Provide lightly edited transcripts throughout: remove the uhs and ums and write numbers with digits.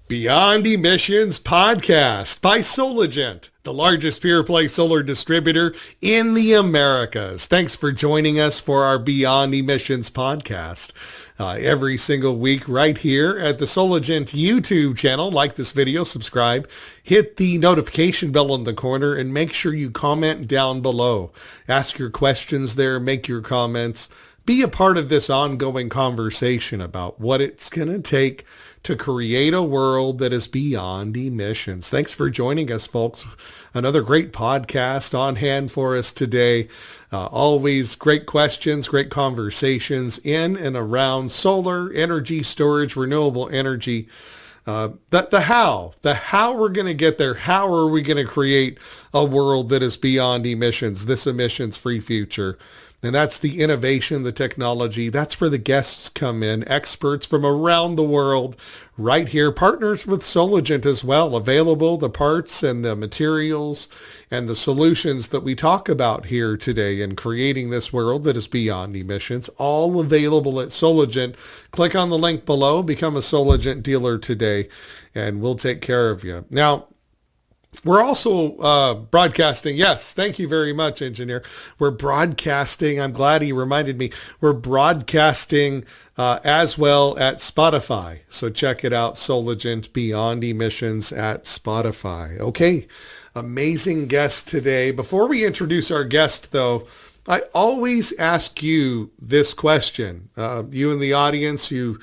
Beyond Emissions podcast by Soligent, the largest pure-play solar distributor in the Americas. Thanks for joining us for our Beyond Emissions podcast. Every single week right here at the Soligent YouTube channel. Like this video, subscribe, hit the notification bell in the corner, and make sure you comment down below. Ask your questions there, make your comments. Be a part of this ongoing conversation about what it's going to take to create a world that is beyond emissions. Thanks for joining us, folks. Another great podcast on hand for us today. Always great questions, great conversations in and around solar, energy storage, renewable energy. The how we're going to get there. How are we going to create a world that is beyond emissions, this emissions-free future? And that's the innovation, the technology. That's where the guests come in, experts from around the world right here, partners with Soligent as well, available, the parts and the materials and the solutions that we talk about here today in creating this world that is beyond emissions, all available at Soligent. Click on the link below, become a Soligent dealer today, and we'll take care of you. Now, we're also broadcasting. Yes, thank you very much, engineer. We're broadcasting. I'm glad he reminded me. We're broadcasting as well at Spotify. So check it out, Soligent Beyond Emissions at Spotify. Okay, amazing guest today. Before we introduce our guest, though, I always ask you this question. You in the audience, you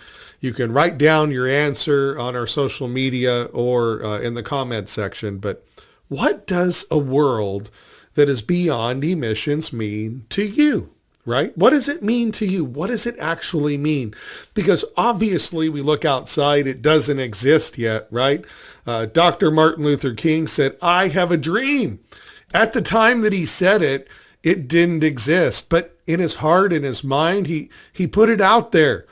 can write down your answer on our social media or in the comment section. But what does a world that is beyond emissions mean to you, right? What does it mean to you? What does it actually mean? Because obviously we look outside, it doesn't exist yet, right? Dr. Martin Luther King said, "I have a dream." At the time that he said it, it didn't exist. But in his heart, in his mind, he put it out there.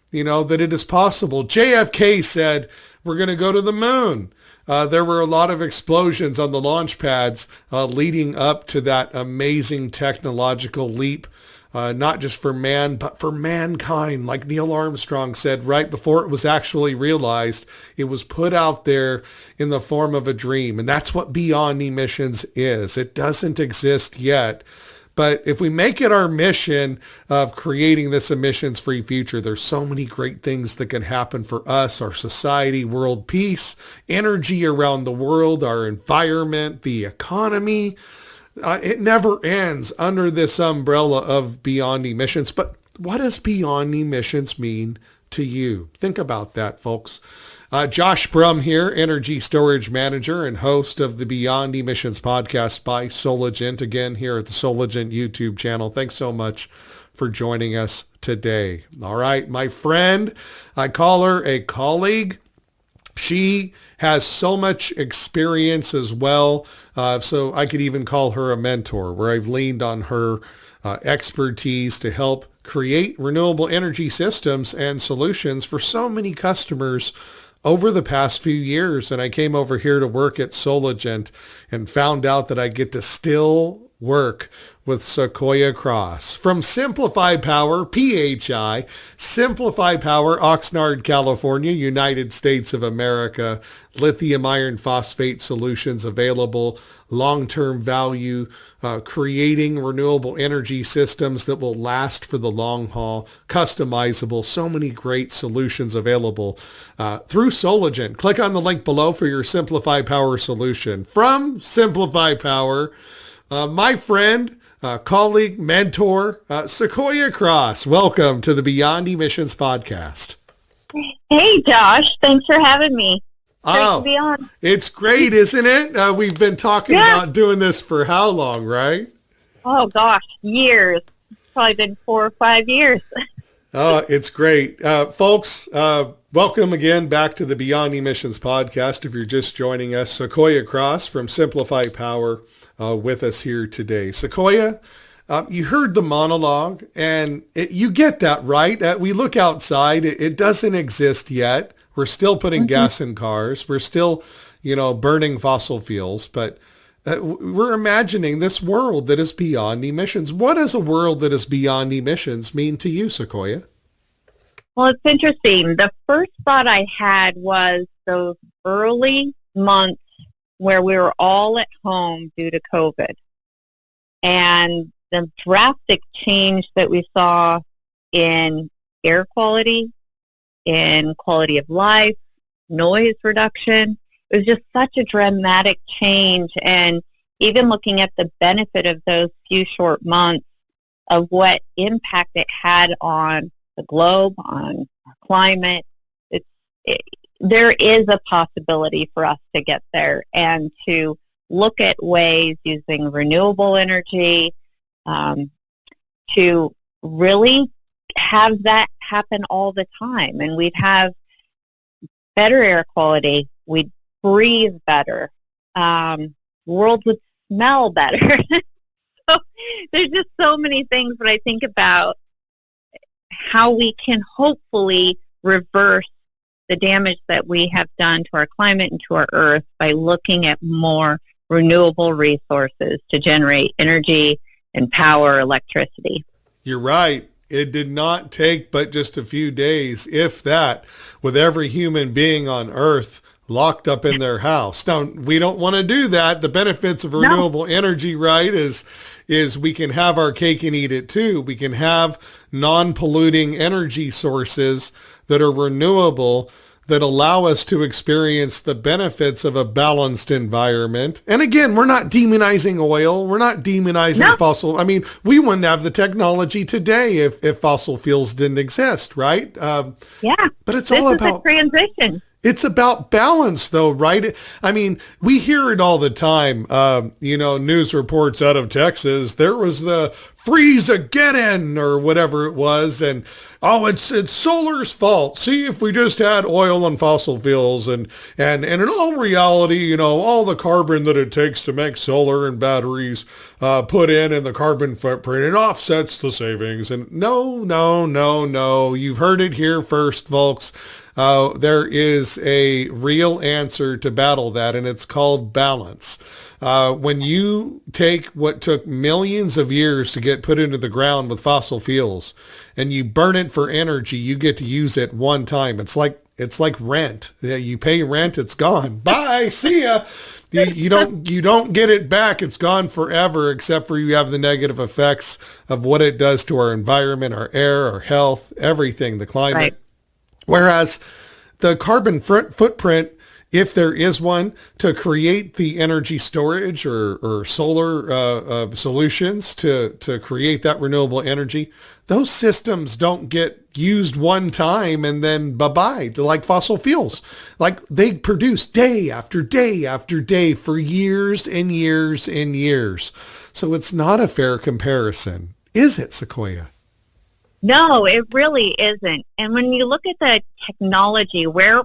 You know, that it is possible. JFK said, we're going to go to the moon. There were a lot of explosions on the launch pads leading up to that amazing technological leap, not just for man, but for mankind. Like Neil Armstrong said right before it was actually realized, it was put out there in the form of a dream. And that's what beyond emissions is. It doesn't exist yet. But if we make it our mission of creating this emissions-free future, there's so many great things that can happen for us, our society, world peace, energy around the world, our environment, the economy. It never ends under this umbrella of beyond emissions. But what does beyond emissions mean to you? Think about that, folks. Josh Brumm here, Energy Storage Manager and host of the Beyond Emissions podcast by Soligent, again here at the Soligent YouTube channel. Thanks so much for joining us today. All right, my friend, I call her a colleague. She has so much experience as well, so I could even call her a mentor, where I've leaned on her expertise to help create renewable energy systems and solutions for so many customers over the past few years. And I came over here to work at Soligent and found out that I get to still work with Sequoia Cross from Simpliphi Power, PHI, Simpliphi Power, Oxnard, California, United States of America, lithium iron phosphate solutions available, long-term value, creating renewable energy systems that will last for the long haul, customizable, so many great solutions available through Soligent. Click on the link below for your Simpliphi Power solution. From Simpliphi Power, my friend, colleague, mentor, Sequoia Cross. Welcome to the Beyond Emissions podcast. Hey, Josh. Thanks for having me. Great to be on. It's great, isn't it? We've been talking about doing this for how long, right? Oh, gosh, years. Probably been 4 or 5 years. Oh, it's great. Folks, welcome again back to the Beyond Emissions podcast. If you're just joining us, Sequoia Cross from Simpliphi Power with us here today. Sequoia, you heard the monologue, and you get that, right? We look outside. It doesn't exist yet. We're still putting gas in cars. We're still, burning fossil fuels, but we're imagining this world that is beyond emissions. What does a world that is beyond emissions mean to you, Sequoia? Well, it's interesting. The first thought I had was those early months where we were all at home due to COVID, and the drastic change that we saw in air quality, in quality of life, noise reduction. It was just such a dramatic change. And even looking at the benefit of those few short months of what impact it had on the globe, on our climate, there is a possibility for us to get there and to look at ways using renewable energy to really have that happen all the time. And we'd have better air quality, we'd breathe better, world would smell better. So there's just so many things that I think about how we can hopefully reverse the damage that we have done to our climate and to our earth by looking at more renewable resources to generate energy and power electricity. You're right. It did not take but just a few days, if that, with every human being on Earth locked up in their house. Now, we don't want to do that. The benefits of renewable energy, right, is we can have our cake and eat it too. We can have non-polluting energy sources that are renewable, that allow us to experience the benefits of a balanced environment. And again, we're not demonizing oil. We're not demonizing fossil. I mean, we wouldn't have the technology today if fossil fuels didn't exist, right? But it's all about a transition. It's about balance, though, right? I mean, we hear it all the time. News reports out of Texas. There was the freeze-again or whatever it was, and it's solar's fault. See, if we just had oil and fossil fuels, and in all reality, all the carbon that it takes to make solar and batteries put in the carbon footprint, it offsets the savings. And no. You've heard it here first, folks. There is a real answer to battle that, and it's called balance. When you take what took millions of years to get put into the ground with fossil fuels and you burn it for energy, you get to use it one time. It's like rent. You pay rent, it's gone. Bye, see ya. You don't get it back. It's gone forever, except for you have the negative effects of what it does to our environment, our air, our health, everything, the climate. Right. Whereas the carbon footprint, if there is one, to create the energy storage or solar solutions to create that renewable energy, those systems don't get used one time and then bye-bye, like fossil fuels. Like they produce day after day after day for years and years and years. So it's not a fair comparison, is it, Sequoia? No, it really isn't. And when you look at the technology, where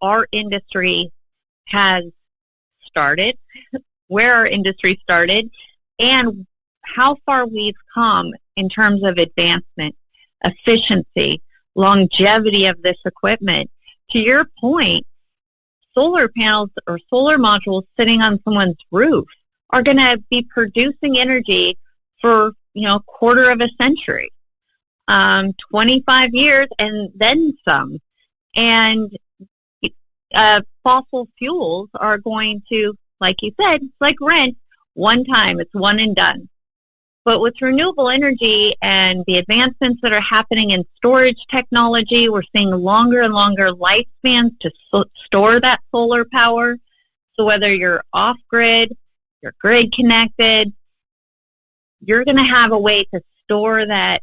our industry has started, where our industry started, and how far we've come in terms of advancement, efficiency, longevity of this equipment, to your point, solar panels or solar modules sitting on someone's roof are going to be producing energy for, a quarter of a century. 25 years and then some. And fossil fuels are going to, like you said, it's like rent, one time, it's one and done. But with renewable energy and the advancements that are happening in storage technology, we're seeing longer and longer lifespans to store that solar power. So whether you're off-grid, you're grid connected, you're going to have a way to store that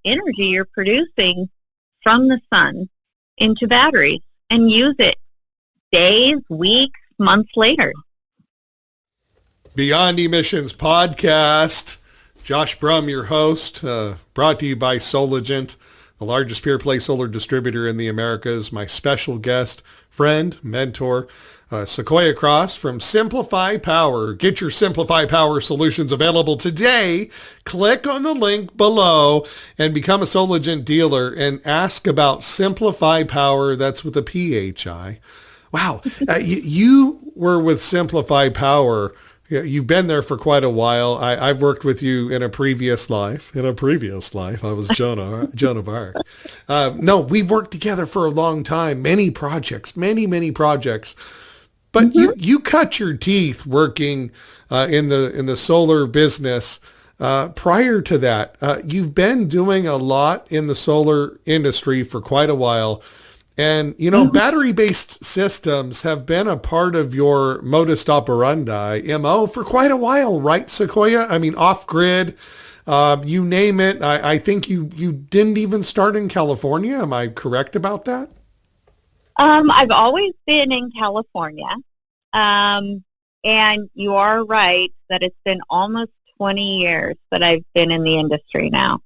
energy you're producing from the sun into batteries and use it days, weeks, months later. Beyond Emissions Podcast. Josh Brumm, your host, brought to you by Soligent, the largest pure-play solar distributor in the Americas. My special guest, friend, mentor, Sequoia Cross from Simpliphi Power. Get your Simpliphi Power solutions available today. Click on the link below and become a Soligent dealer and ask about Simpliphi Power. That's with a PHI. Wow. You were with Simpliphi Power Yeah, you've been there for quite a while. I've worked with you in a previous life. In a previous life, I was Joan of Arc. No, we've worked together for a long time. Many projects, many projects. But Hmm. you cut your teeth working in the solar business. Prior to that, you've been doing a lot in the solar industry for quite a while. And, battery-based systems have been a part of your modus operandi, MO, for quite a while, right, Sequoia? I mean, off-grid, you name it. I think you didn't even start in California. Am I correct about that? I've always been in California, and you are right that it's been almost 20 years that I've been in the industry now.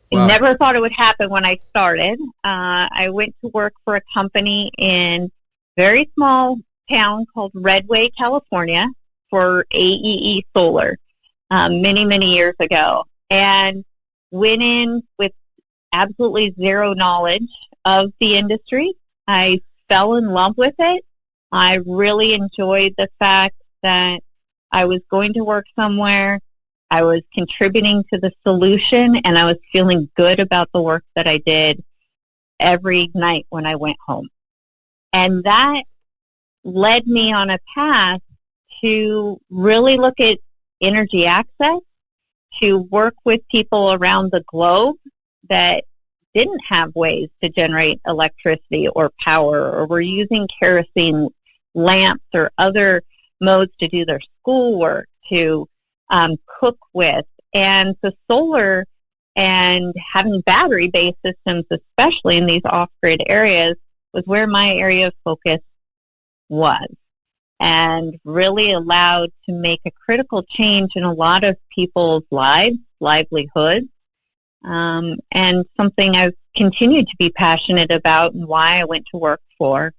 I Wow. never thought it would happen when I started. I went to work for a company in a very small town called Redway, California, for AEE Solar many years ago, and went in with absolutely zero knowledge of the industry. I fell in love with it. I really enjoyed the fact that I was going to work somewhere, I was contributing to the solution, and I was feeling good about the work that I did every night when I went home. And that led me on a path to really look at energy access, to work with people around the globe that didn't have ways to generate electricity or power, or were using kerosene lamps or other modes to do their schoolwork, to cook with. And so solar and having battery-based systems, especially in these off-grid areas, was where my area of focus was, and really allowed to make a critical change in a lot of people's lives, livelihoods, and something I've continued to be passionate about, and why I went to work for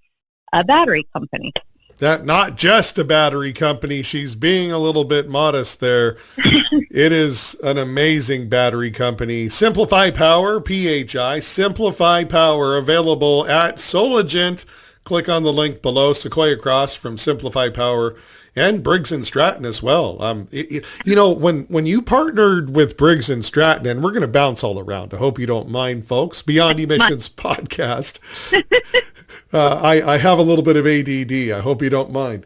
a battery company. That not just a battery company. She's being a little bit modest there. It is an amazing battery company. Simpliphi Power, PHI, Simpliphi Power, available at Soligent. Click on the link below. Sequoia Cross from Simpliphi Power, and Briggs & Stratton as well. When you partnered with Briggs & Stratton, and we're going to bounce all around. I hope you don't mind, folks. Beyond Emissions podcast. I have a little bit of ADD. I hope you don't mind.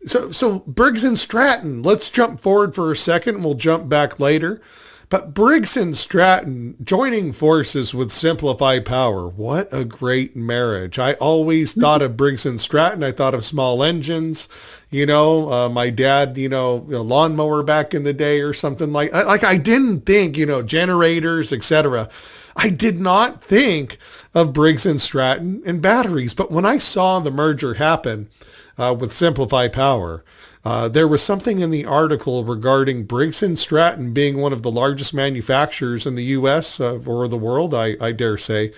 So Briggs & Stratton, let's jump forward for a second, and we'll jump back later. But Briggs & Stratton joining forces with Simpliphi Power, what a great marriage. I always thought of Briggs & Stratton. I thought of small engines, my dad, a lawnmower back in the day or something like I didn't think, generators, etc. I did not think of Briggs & Stratton and batteries. But when I saw the merger happen with Simpliphi Power, there was something in the article regarding Briggs & Stratton being one of the largest manufacturers in the U.S. Or the world, I dare say,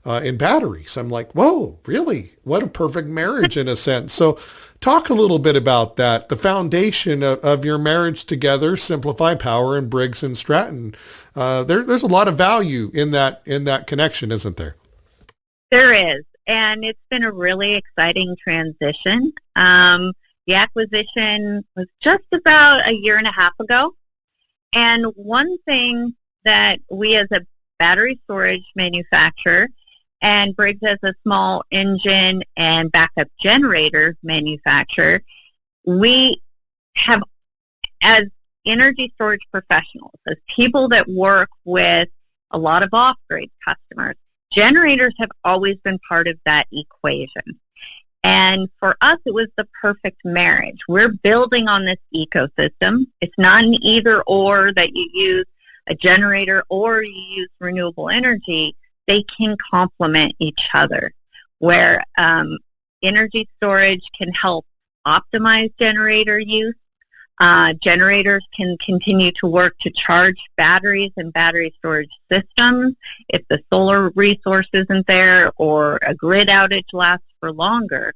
in batteries. I'm like, whoa, really? What a perfect marriage in a sense. So talk a little bit about that, the foundation of your marriage together, Simpliphi Power and Briggs & Stratton. There's a lot of value in that connection, isn't there? There is, and it's been a really exciting transition. The acquisition was just about a year and a half ago. And one thing that we as a battery storage manufacturer, and Briggs as a small engine and backup generator manufacturer, we have, as energy storage professionals, as people that work with a lot of off-grid customers, generators have always been part of that equation. And for us, it was the perfect marriage. We're building on this ecosystem. It's not an either or, that you use a generator or you use renewable energy. They can complement each other, where energy storage can help optimize generator use. Generators can continue to work to charge batteries and battery storage systems if the solar resource isn't there or a grid outage lasts for longer.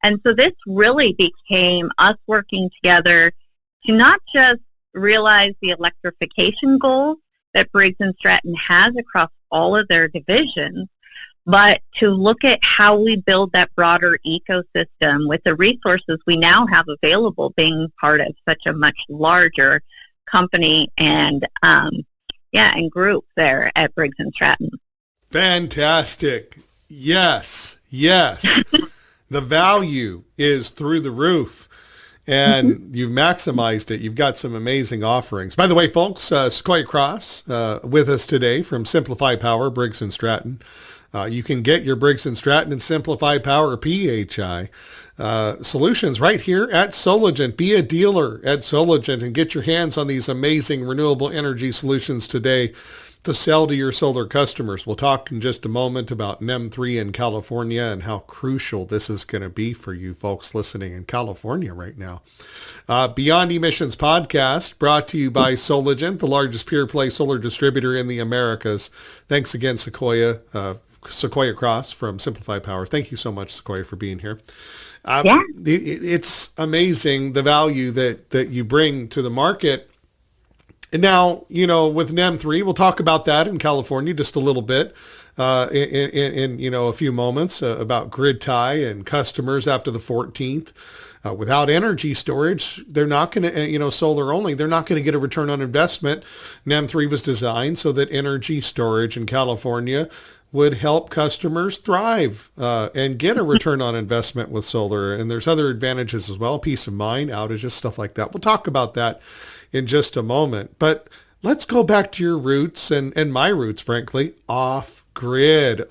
And so this really became us working together to not just realize the electrification goals that Briggs & Stratton has across all of their divisions, but to look at how we build that broader ecosystem with the resources we now have available, being part of such a much larger company and and group there at Briggs and Stratton. Fantastic. Yes. The value is through the roof, and you've maximized it. You've got some amazing offerings. By the way, folks, Sequoia Cross with us today from Simpliphi Power-Briggs and Stratton. You can get your Briggs and Stratton and Simpliphi Power PHI solutions right here at Soligent. Be a dealer at Soligent and get your hands on these amazing renewable energy solutions today to sell to your solar customers. We'll talk in just a moment about NEM3 in California and how crucial this is going to be for you folks listening in California right now. Beyond Emissions podcast brought to you by Soligent, the largest pure play solar distributor in the Americas. Thanks again, Sequoia Cross from Simpliphi Power. Thank you so much, Sequoia, for being here. It's amazing the value that you bring to the market. And now, with NEM3, we'll talk about that in California just a little bit in a few moments about grid tie and customers after the 14th. Without energy storage, they're not going to, solar only, they're not going to get a return on investment. NEM3 was designed so that energy storage in California would help customers thrive and get a return on investment with solar. And there's other advantages as well, peace of mind, outages, stuff like that. We'll talk about that in just a moment. But let's go back to your roots and my roots, frankly, off-grid,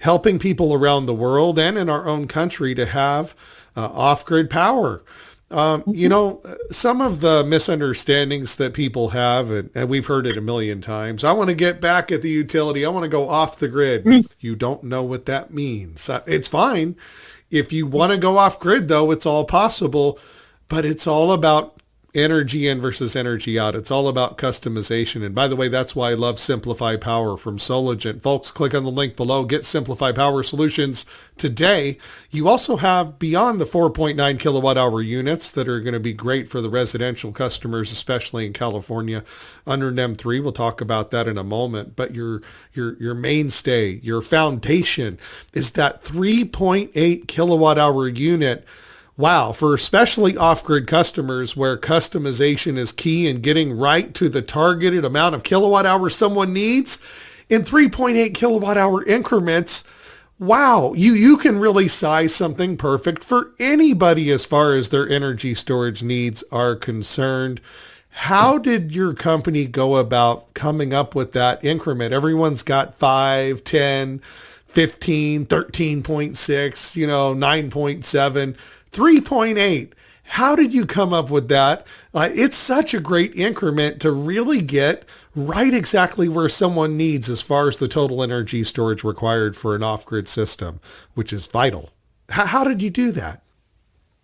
helping people around the world and in our own country to have off-grid power. Some of the misunderstandings that people have, and we've heard it a million times, I want to get back at the utility. I want to go off the grid. You don't know what that means. It's fine. If you want to go off grid, though, it's all possible, but it's all about energy in versus energy out. It's all about customization. And by the way, that's why I love Simpliphi Power from Soligent. Folks, click on the link below. Get Simpliphi Power solutions today. You also have beyond the 4.9 kilowatt hour units that are going to be great for the residential customers, especially in California under NEM3. We'll talk about that in a moment. But your mainstay, your foundation is that 3.8 kilowatt hour unit. Wow, for especially off-grid customers where customization is key and getting right to the targeted amount of kilowatt hours someone needs in 3.8 kilowatt hour increments. Wow, you can really size something perfect for anybody as far as their energy storage needs are concerned. How did your company go about coming up with that increment? Everyone's got 5, 10, 15, 13.6, 9.7. 3.8. How did you come up with that? It's such a great increment to really get right exactly where someone needs as far as the total energy storage required for an off-grid system, which is vital. How did you do that?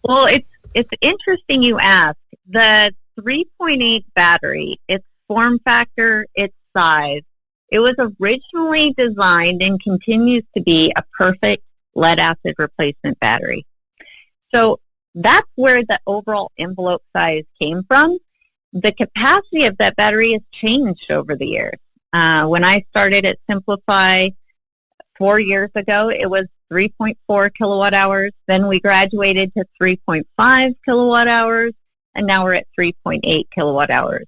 Well, it's interesting you ask. The 3.8 battery, its form factor, its size, it was originally designed and continues to be a perfect lead-acid replacement battery. So that's where the overall envelope size came from. The capacity of that battery has changed over the years. When I started at Simpliphi 4 years ago, it was 3.4 kilowatt hours. Then we graduated to 3.5 kilowatt hours, and now we're at 3.8 kilowatt hours.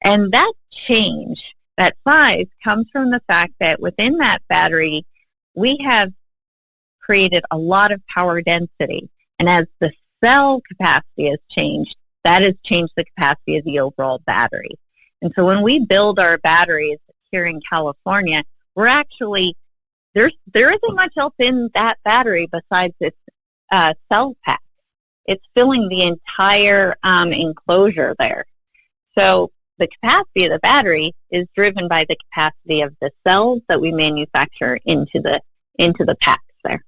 And that change, that size, comes from the fact that within that battery, we have created a lot of power density. And as the cell capacity has changed, that has changed the capacity of the overall battery. And so when we build our batteries here in California, we're actually, there isn't much else in that battery besides its cell pack. It's filling the entire enclosure there. So the capacity of the battery is driven by the capacity of the cells that we manufacture into the packs there.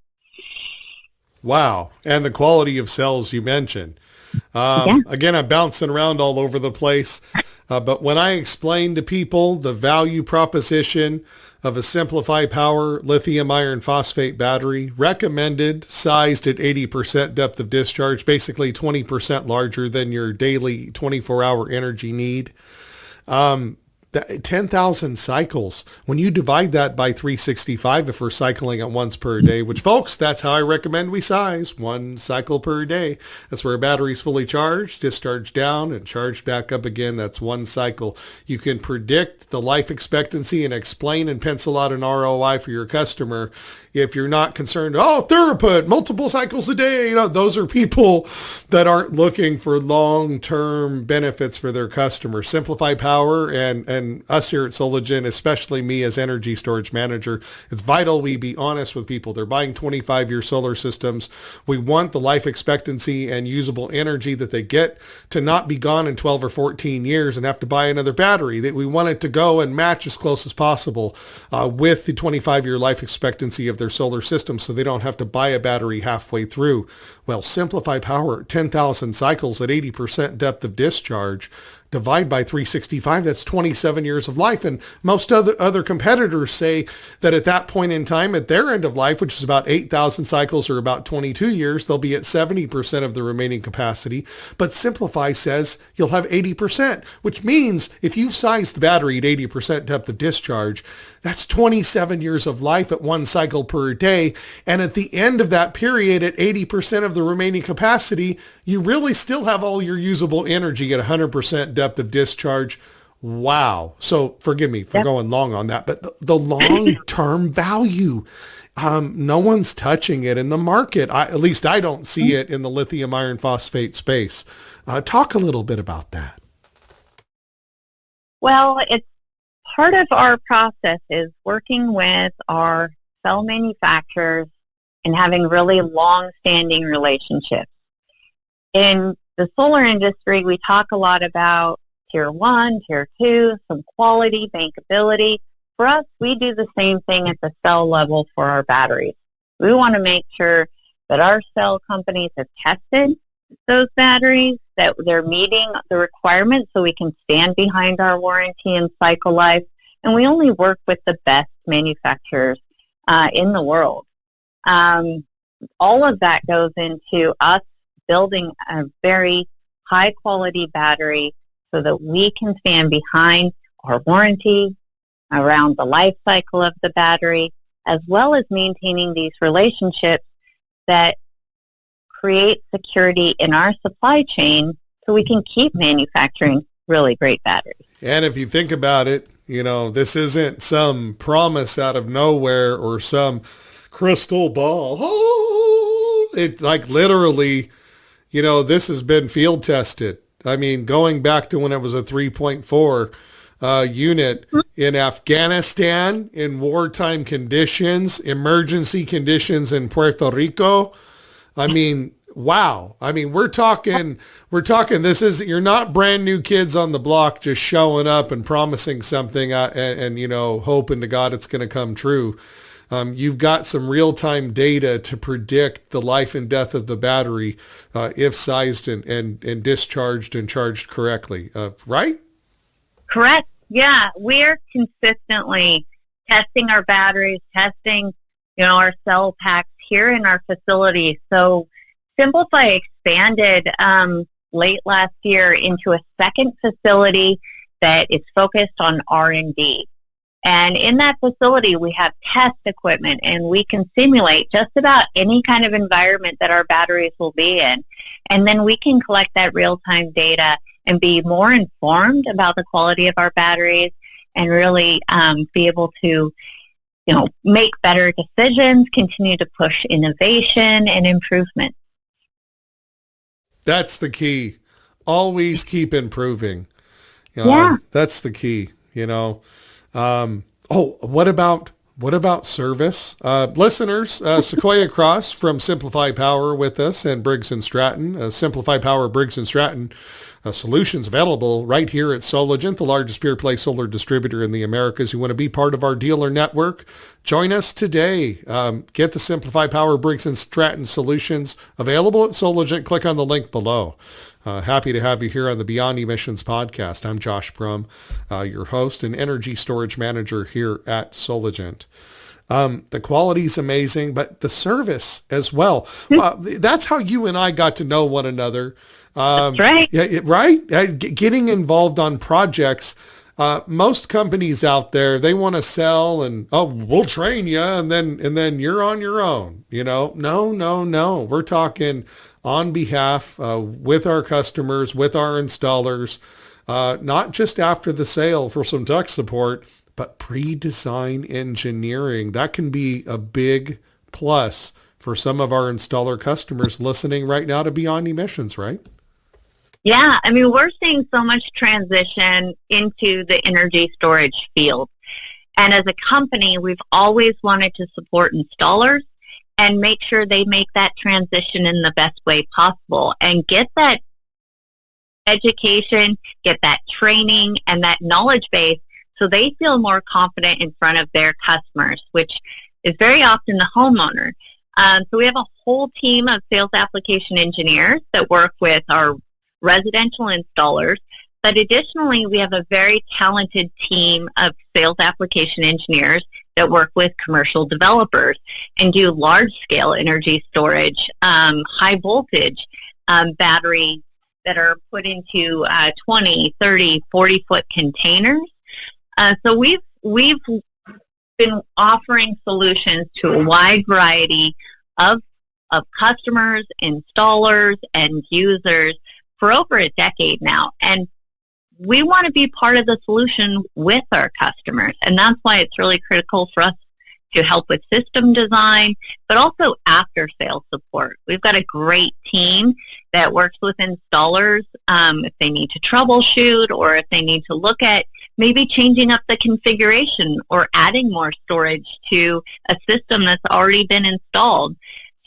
Wow. And the quality of cells you mentioned. Again, I'm bouncing around all over the place. But when I explain to people the value proposition of a Simpliphi Power lithium iron phosphate battery, recommended, sized at 80% depth of discharge, basically 20% larger than your daily 24-hour energy need, that 10,000 cycles. When you divide that by 365, if we're cycling it once per day, which folks, that's how I recommend we size, 1 cycle per day. That's where a battery's fully charged, discharged down, and charged back up again. That's 1 cycle. You can predict the life expectancy and explain and pencil out an ROI for your customer. If you're not concerned, throughput, multiple cycles a day, those are people that aren't looking for long-term benefits for their customers. Simpliphi Power and us here at Soligent, especially me as energy storage manager, it's vital we be honest with people. They're buying 25-year solar systems. We want the life expectancy and usable energy that they get to not be gone in 12 or 14 years and have to buy another battery. That we want it to go and match as close as possible with the 25-year life expectancy of their solar system, so they don't have to buy a battery halfway through. Well, Simpliphi Power, 10,000 cycles at 80% depth of discharge, divide by 365, that's 27 years of life. And most other competitors say that at that point in time, at their end of life, which is about 8,000 cycles or about 22 years, they'll be at 70% of the remaining capacity. But Simpliphi says you'll have 80%, which means if you've sized the battery at 80% depth of discharge, that's 27 years of life at 1 cycle per day. And at the end of that period, at 80% of the remaining capacity, you really still have all your usable energy at 100% depth of discharge. Wow. So forgive me for going long on that, but the long-term value, no one's touching it in the market. At least I don't see it in the lithium iron phosphate space. Talk a little bit about that. Well, it's part of our process is working with our cell manufacturers and having really long-standing relationships. In the solar industry, we talk a lot about tier 1, tier 2, some quality, bankability. For us, we do the same thing at the cell level for our batteries. We want to make sure that our cell companies have tested those batteries, that they're meeting the requirements so we can stand behind our warranty and cycle life. And we only work with the best manufacturers in the world. All of that goes into us building a very high quality battery so that we can stand behind our warranty around the life cycle of the battery, as well as maintaining these relationships that create security in our supply chain so we can keep manufacturing really great batteries. And if you think about it, this isn't some promise out of nowhere or some crystal ball. It like literally, this has been field tested. I mean, going back to when it was a 3.4 unit in Afghanistan, in wartime conditions, emergency conditions in Puerto Rico. I mean, wow. I mean, we're talking, you're not brand new kids on the block just showing up and promising something and hoping to God it's going to come true. You've got some real-time data to predict the life and death of the battery if sized and discharged and charged correctly, right? Correct. Yeah, we're consistently testing our batteries, testing, our cell packs here in our facility. So Simpliphi expanded late last year into a second facility that is focused on R&D. And in that facility, we have test equipment, and we can simulate just about any kind of environment that our batteries will be in. And then we can collect that real-time data and be more informed about the quality of our batteries and really be able to, make better decisions, continue to push innovation and improvement. That's the key. Always keep improving. That's the key, what about service? Listeners, Sequoia Cross from Simpliphi Power with us and Briggs & Stratton. Simpliphi Power, Briggs & Stratton solutions available right here at Soligent, the largest pure-play solar distributor in the Americas. You want to be part of our dealer network? Join us today. Get the Simpliphi Power, Briggs & Stratton solutions available at Soligent. Click on the link below. Happy to have you here on the Beyond Emissions podcast. I'm Josh Brumm, your host and energy storage manager here at Soligent. The quality is amazing, but the service as well. That's how you and I got to know one another. That's right. Yeah, right? Getting involved on projects Most companies out there, they want to sell and, oh, we'll train you and then you're on your own. No. We're talking on behalf with our customers, with our installers, not just after the sale for some tech support, but pre-design engineering. That can be a big plus for some of our installer customers listening right now to Beyond Emissions, right? Yeah, I mean, we're seeing so much transition into the energy storage field. And as a company, we've always wanted to support installers and make sure they make that transition in the best way possible and get that education, get that training, and that knowledge base so they feel more confident in front of their customers, which is very often the homeowner. So we have a whole team of sales application engineers that work with our residential installers, but additionally, we have a very talented team of sales application engineers that work with commercial developers and do large-scale energy storage, high voltage batteries that are put into 20, 30, 40-foot containers. So we've been offering solutions to a wide variety of customers, installers, and users for over a decade now. And we want to be part of the solution with our customers. And that's why it's really critical for us to help with system design, but also after sales support. We've got a great team that works with installers if they need to troubleshoot or if they need to look at maybe changing up the configuration or adding more storage to a system that's already been installed.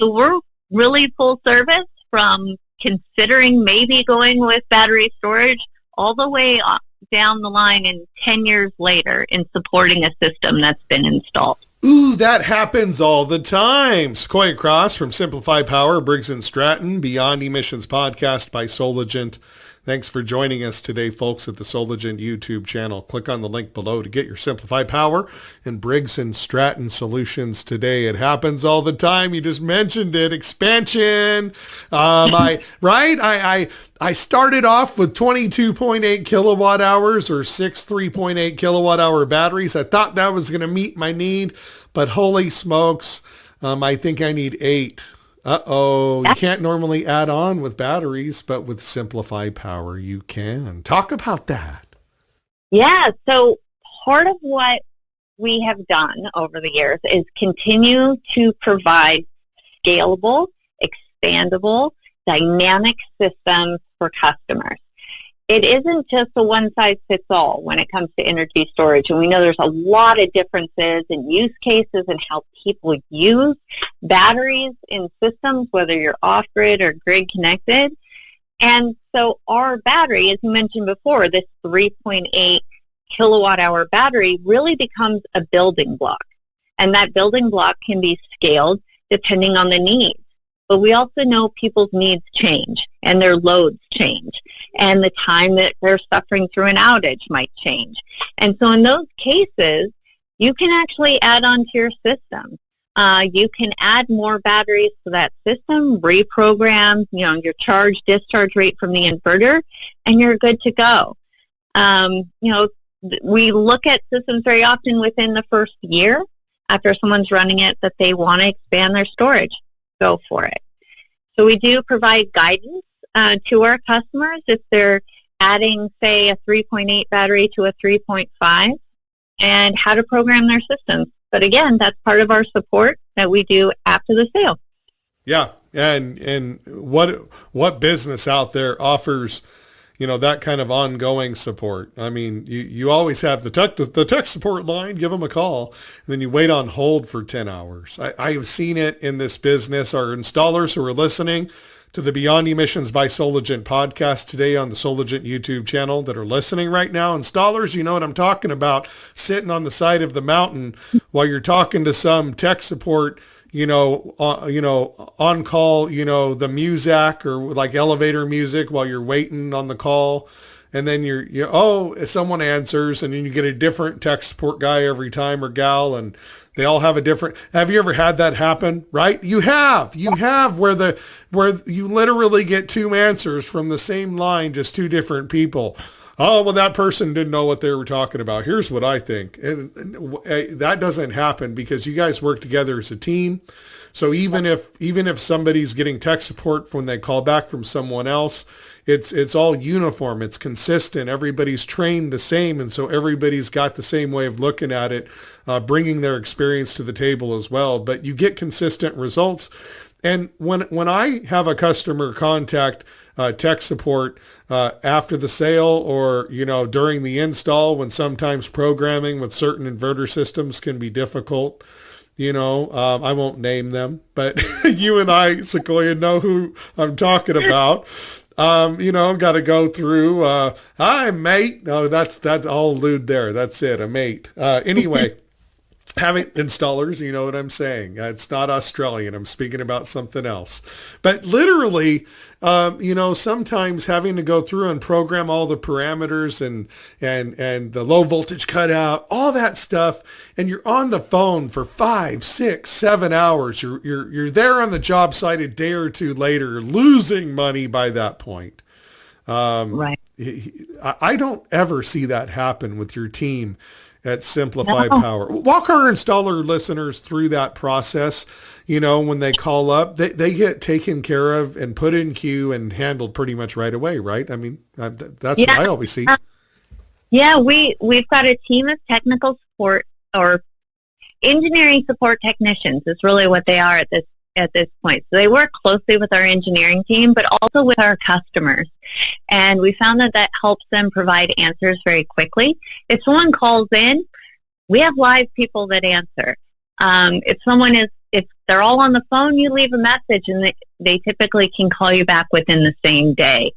So we're really full service from considering maybe going with battery storage all the way down the line and 10 years later in supporting a system that's been installed. Ooh, that happens all the time. Sequoia Cross from Simpliphi Power-Briggs and Stratton, Beyond Emissions podcast by Soligent. Thanks for joining us today, folks, at the Soligent YouTube channel. Click on the link below to get your Simpliphi Power and Briggs and Stratton solutions today. It happens all the time. You just mentioned it. Expansion. I started off with 22.8 kilowatt hours or 3.8 kilowatt hour batteries. I thought that was going to meet my need, but holy smokes, I think I need 8. You can't normally add on with batteries, but with Simpliphi Power, you can. Talk about that. Yeah, so part of what we have done over the years is continue to provide scalable, expandable, dynamic systems for customers. It isn't just a one-size-fits-all when it comes to energy storage, and we know there's a lot of differences in use cases and how people use batteries in systems, whether you're off-grid or grid-connected. And so our battery, as you mentioned before, this 3.8 kilowatt-hour battery really becomes a building block, and that building block can be scaled depending on the needs. But we also know people's needs change and their loads change and the time that they're suffering through an outage might change. And so in those cases, you can actually add on to your system. You can add more batteries to that system, reprogram, your charge discharge rate from the inverter, and you're good to go. We look at systems very often within the first year after someone's running it that they want to expand their storage. Go for it. So we do provide guidance to our customers if they're adding, say, a 3.8 battery to a 3.5 and how to program their systems. But again, that's part of our support that we do after the sale. Yeah, and what business out there offers that kind of ongoing support? I mean, you always have the tech support line, give them a call, and then you wait on hold for 10 hours. I have seen it in this business. Our installers who are listening to the Beyond Emissions by Soligent podcast today on the Soligent YouTube channel that are listening right now, installers, you know what I'm talking about, sitting on the side of the mountain while you're talking to some tech support on call, the Muzak or like elevator music while you're waiting on the call. And then someone answers and then you get a different tech support guy every time or gal, and they all have a different. Have you ever had that happen? Right? You have where you literally get two answers from the same line, just two different people. Oh, well, that person didn't know what they were talking about. Here's what I think. And that doesn't happen because you guys work together as a team. So even if somebody's getting tech support when they call back from someone else, it's all uniform. It's consistent. Everybody's trained the same. And so everybody's got the same way of looking at it, bringing their experience to the table as well. But you get consistent results. And when I have a customer contact tech support after the sale or, during the install, when sometimes programming with certain inverter systems can be difficult, I won't name them, but you and I, Sequoia, know who I'm talking about. Got to go through, hi, mate. No, that's all allude there. That's it, a mate. Anyway. Having installers, you know what I'm saying. It's not Australian. I'm speaking about something else. But literally, sometimes having to go through and program all the parameters and the low voltage cutout, all that stuff, and you're on the phone for 5, 6, 7 hours. You're there on the job site a day or two later, losing money by that point. Right. I don't ever see that happen with your team at Simpliphi Power. Walk our installer listeners through that process. When they call up, they get taken care of and put in queue and handled pretty much right away, right? I mean, that's what I always see. We've got a team of technical support or engineering support technicians is really what they are at this point. So they work closely with our engineering team, but also with our customers. And we found that helps them provide answers very quickly. If someone calls in, we have live people that answer. If they're all on the phone, you leave a message and they typically can call you back within the same day.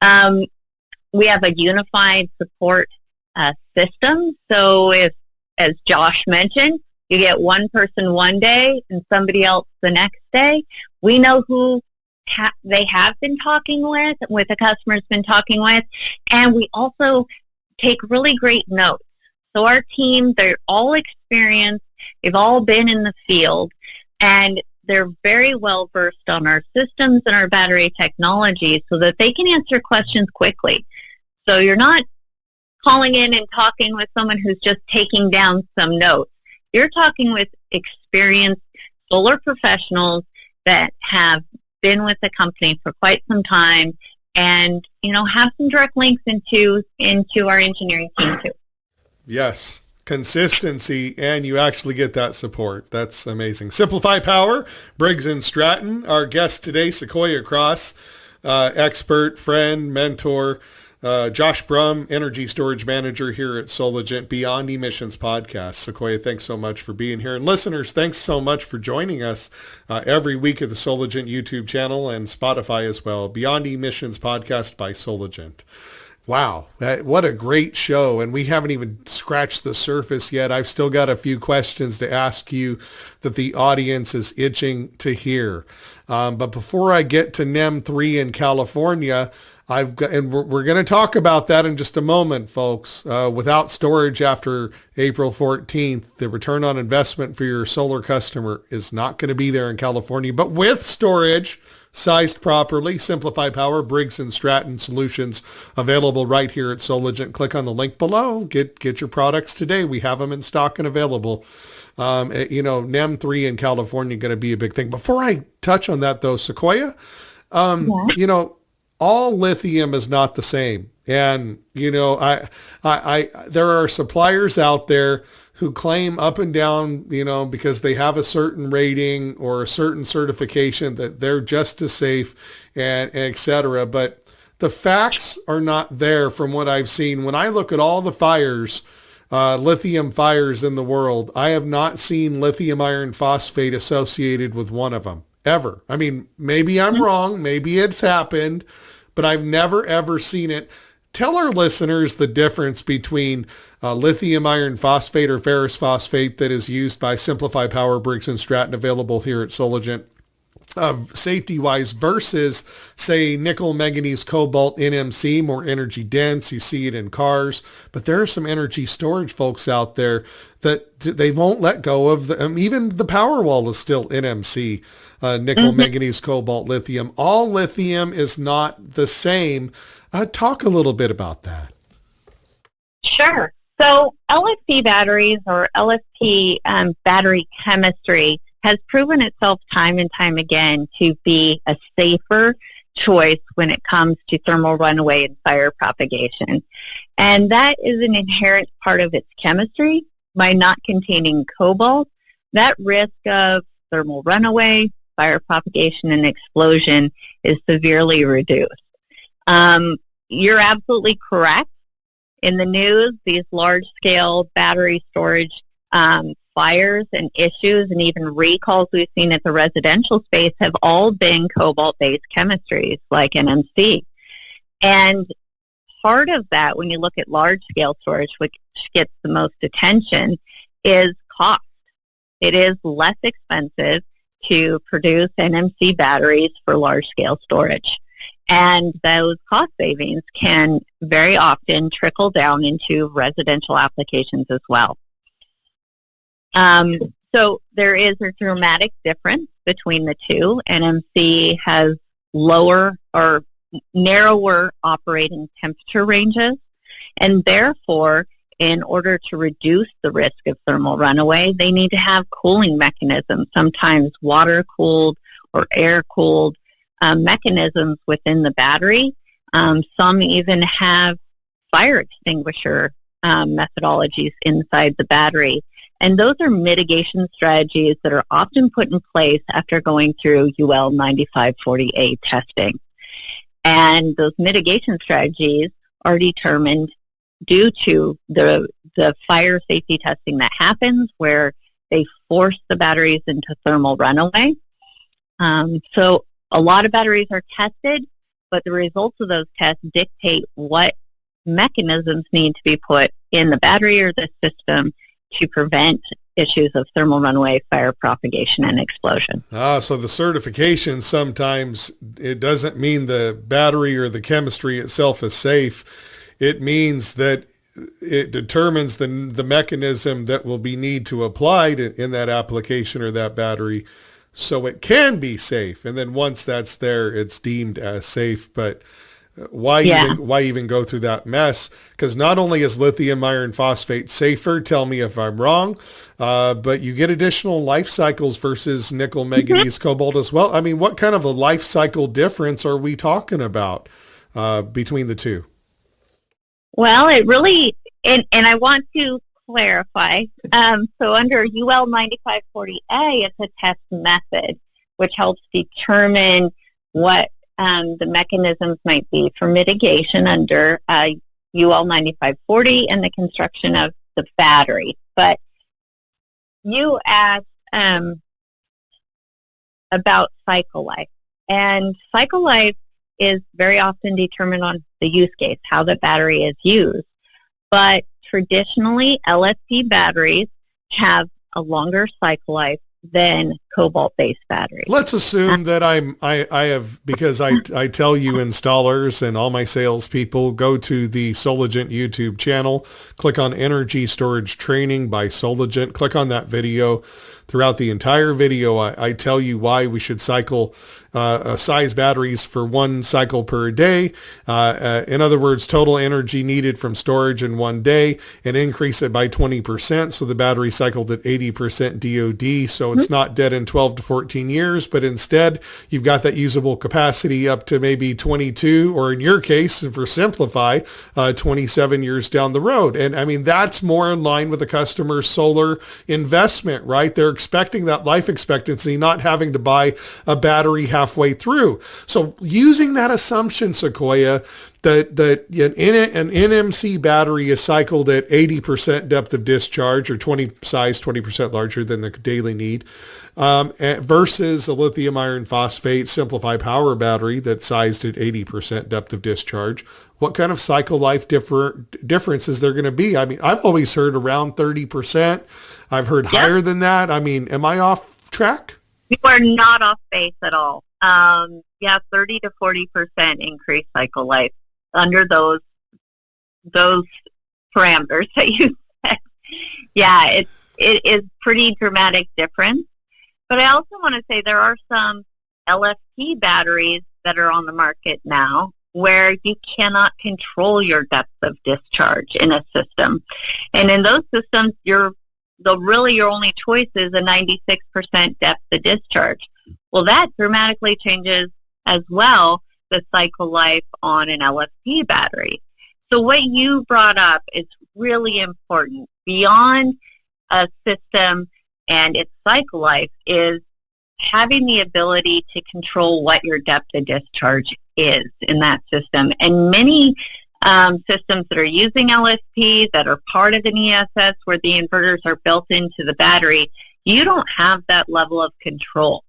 We have a unified support system. So if, as Josh mentioned, you get one person one day and somebody else the next day, we know who they have been talking with the customer's been talking with, and we also take really great notes. So our team, they're all experienced, they've all been in the field, and they're very well versed on our systems and our battery technology so that they can answer questions quickly. So you're not calling in and talking with someone who's just taking down some notes. You're talking with experienced solar professionals that have been with the company for quite some time and, have some direct links into our engineering team too. Yes. Consistency, and you actually get that support. That's amazing. Simpliphi Power, Briggs and Stratton. Our guest today, Sequoia Cross, expert, friend, mentor, Josh Brumm, Energy Storage Manager here at Soligent, Beyond Emissions Podcast. Sequoia, thanks so much for being here. And listeners, thanks so much for joining us every week at the Soligent YouTube channel and Spotify as well. Beyond Emissions Podcast by Soligent. Wow, what a great show. And we haven't even scratched the surface yet. I've still got a few questions to ask you that the audience is itching to hear. But before I get to NEM3 in California, we're going to talk about that in just a moment, folks. Without storage after April 14th, the return on investment for your solar customer is not going to be there in California. But with storage sized properly, Simpliphi Power, Briggs and Stratton solutions available right here at Soligent. Click on the link below. Get your products today. We have them in stock and available. NEM3 in California going to be a big thing. Before I touch on that, though, Sequoia, all lithium is not the same. And, there are suppliers out there who claim up and down, because they have a certain rating or a certain certification that they're just as safe and et cetera. But the facts are not there from what I've seen. When I look at all the fires, lithium fires in the world, I have not seen lithium iron phosphate associated with one of them ever. I mean, maybe I'm wrong. Maybe it's happened, but I've never, ever seen it. Tell our listeners the difference between lithium iron phosphate or ferrous phosphate that is used by Simpliphi Power, Briggs and Stratton, available here at Soligent, safety-wise, versus, say, nickel, manganese, cobalt, NMC, more energy dense. You see it in cars. But there are some energy storage folks out there that they won't let go of. Even the Powerwall is still NMC. Nickel, manganese, cobalt, lithium. All lithium is not the same. Talk a little bit about that. Sure. So LFP batteries or LFP battery chemistry has proven itself time and time again to be a safer choice when it comes to thermal runaway and fire propagation. And that is an inherent part of its chemistry. By not containing cobalt, that risk of thermal runaway, fire propagation, and explosion is severely reduced. You're absolutely correct. In the news, these large-scale battery storage fires and issues and even recalls we've seen at the residential space have all been cobalt-based chemistries like NMC. And part of that, when you look at large-scale storage, which gets the most attention, is cost. It is less expensive to produce NMC batteries for large-scale storage. And those cost savings can very often trickle down into residential applications as well. So there is a dramatic difference between the two. NMC has lower or narrower operating temperature ranges, and therefore, in order to reduce the risk of thermal runaway, they need to have cooling mechanisms, sometimes water-cooled or air-cooled mechanisms within the battery. Some even have fire extinguisher methodologies inside the battery. And those are mitigation strategies that are often put in place after going through UL 9540A testing. And those mitigation strategies are determined due to the fire safety testing that happens where they force the batteries into thermal runaway. So a lot of batteries are tested, but the results of those tests dictate what mechanisms need to be put in the battery or the system to prevent issues of thermal runaway, fire propagation, and explosion. So the certification sometimes, it doesn't mean the battery or the chemistry itself is safe. It means that it determines the mechanism that will be need to apply in that application or that battery so it can be safe. And then once that's there, it's deemed as safe. But why even go through that mess? Because not only is lithium iron phosphate safer, tell me if I'm wrong, but you get additional life cycles versus nickel, manganese, cobalt as well. I mean, what kind of a life cycle difference are we talking about between the two? Well, it really, and I want to clarify. So under UL 9540A, it's a test method, which helps determine what the mechanisms might be for mitigation under UL 9540 and the construction of the battery. But you asked about cycle life. And cycle life is very often determined on the use case, how the battery is used. But traditionally, LFP batteries have a longer cycle life than cobalt-based batteries. Let's assume that I have, because I tell you installers and all my salespeople, go to the Soligent YouTube channel, click on Energy Storage Training by Soligent, click on that video. Throughout the entire video, I tell you why we should cycle size batteries for 1 cycle per day. In other words, total energy needed from storage in 1 day, and increase it by 20%. So the battery cycled at 80% DOD. So it's not dead in 12 to 14 years, but instead you've got that usable capacity up to maybe 22, or in your case, for Simpliphi, 27 years down the road. And I mean, that's more in line with the customer's solar investment, right? They're expecting that life expectancy, not having to buy a battery halfway through. So using that assumption, Sequoia, that an NMC battery is cycled at 80% depth of discharge, or 20% larger than the daily need, versus a lithium iron phosphate Simpliphi Power battery that's sized at 80% depth of discharge. What kind of cycle life difference is there going to be? I mean, I've always heard around 30%. I've heard higher than that. I mean, am I off track? You are not off base at all. 30 to 40% increased cycle life under those parameters that you said. Yeah, it is pretty dramatic difference. But I also want to say there are some LFP batteries that are on the market now where you cannot control your depth of discharge in a system. And in those systems, your only choice is a 96% depth of discharge. Well, that dramatically changes as well the cycle life on an LFP battery. So what you brought up is really important. Beyond a system and its cycle life is having the ability to control what your depth of discharge is in that system. And many systems that are using LFP that are part of an ESS where the inverters are built into the battery, you don't have that level of control.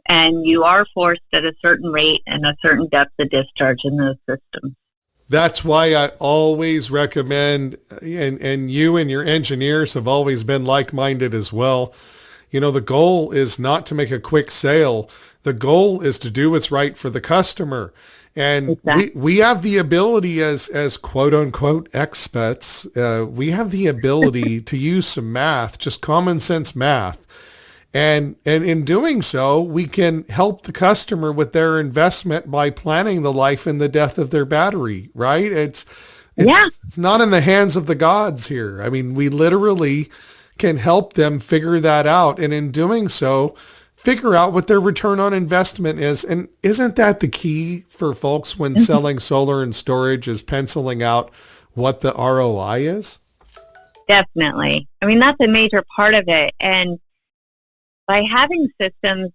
And you are forced at a certain rate and a certain depth of discharge in those systems. That's why I always recommend, and you and your engineers have always been like-minded as well. You know, the goal is not to make a quick sale. The goal is to do what's right for the customer. And exactly. we have the ability as quote unquote experts, we have the ability to use some math, just common sense math. And in doing so, we can help the customer with their investment by planning the life and the death of their battery, right? It's not in the hands of the gods here. I mean, we literally can help them figure that out. And in doing so, figure out what their return on investment is. And isn't that the key for folks when selling solar and storage, is penciling out what the ROI is? Definitely. I mean, that's a major part of it. And by having systems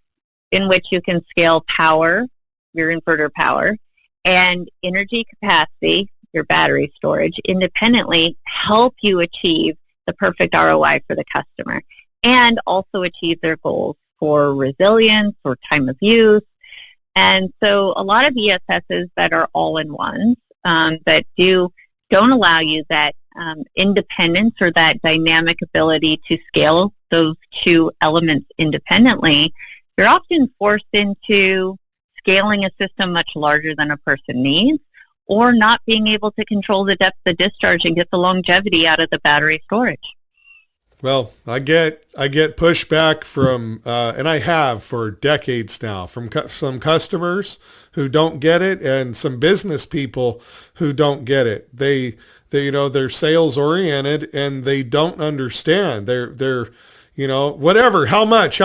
in which you can scale power, your inverter power, and energy capacity, your battery storage, independently help you achieve the perfect ROI for the customer and also achieve their goals for resilience or time of use. And so a lot of ESSs that are all-in-ones that don't allow you that independence or that dynamic ability to scale those two elements independently, you're often forced into scaling a system much larger than a person needs, or not being able to control the depth of discharge and get the longevity out of the battery storage. Well, I get pushback from, and I have for decades now, from some customers who don't get it and some business people who don't get it. They they're sales oriented and they don't understand. They're whatever, how much,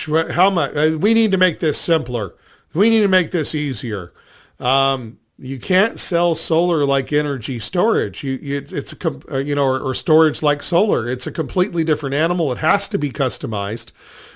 we need to make this simpler. We need to make this easier. You can't sell solar like energy storage. Or storage like solar. It's a completely different animal. It has to be customized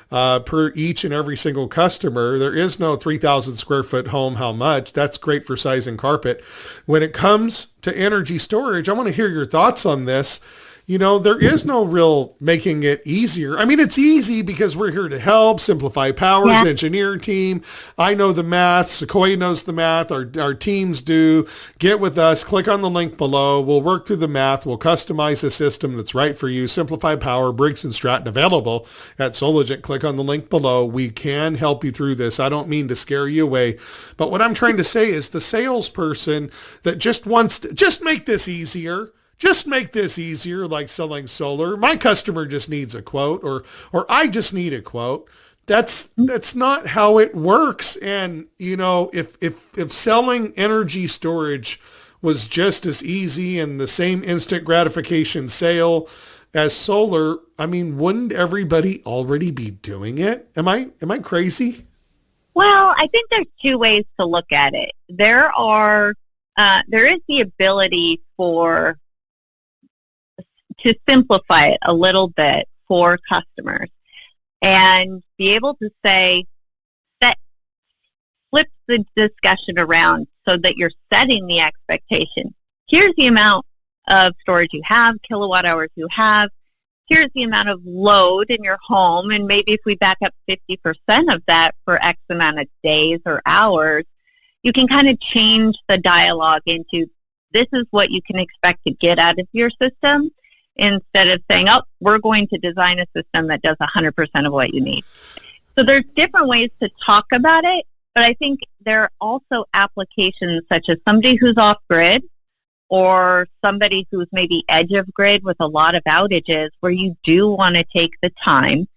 per each and every single customer. There is no 3,000 square foot home. How much? That's great for sizing carpet. When it comes to energy storage, I want to hear your thoughts on this. There is no real making it easier. I mean, it's easy because we're here to help. Simpliphi Power's engineer team. I know the math. Sequoia knows the math. Our teams do. Get with us. Click on the link below. We'll work through the math. We'll customize a system that's right for you. Simpliphi Power-Briggs and Stratton available at Soligent. Click on the link below. We can help you through this. I don't mean to scare you away, but what I'm trying to say is the salesperson that just wants to just make this easier. Just make this easier, like selling solar. My customer just needs a quote, or I just need a quote. That's not how it works. And if selling energy storage was just as easy and the same instant gratification sale as solar, I mean, wouldn't everybody already be doing it? Am I crazy? Well, I think there's two ways to look at it. There is the ability to simplify it a little bit for customers and be able to flip the discussion around so that you're setting the expectation. Here's the amount of storage you have, kilowatt hours you have. Here's the amount of load in your home, and maybe if we back up 50% of that for X amount of days or hours, you can kind of change the dialogue into this is what you can expect to get out of your system, instead of saying, we're going to design a system that does 100% of what you need. So there's different ways to talk about it, but I think there are also applications such as somebody who's off-grid or somebody who's maybe edge of grid with a lot of outages where you do want to take the time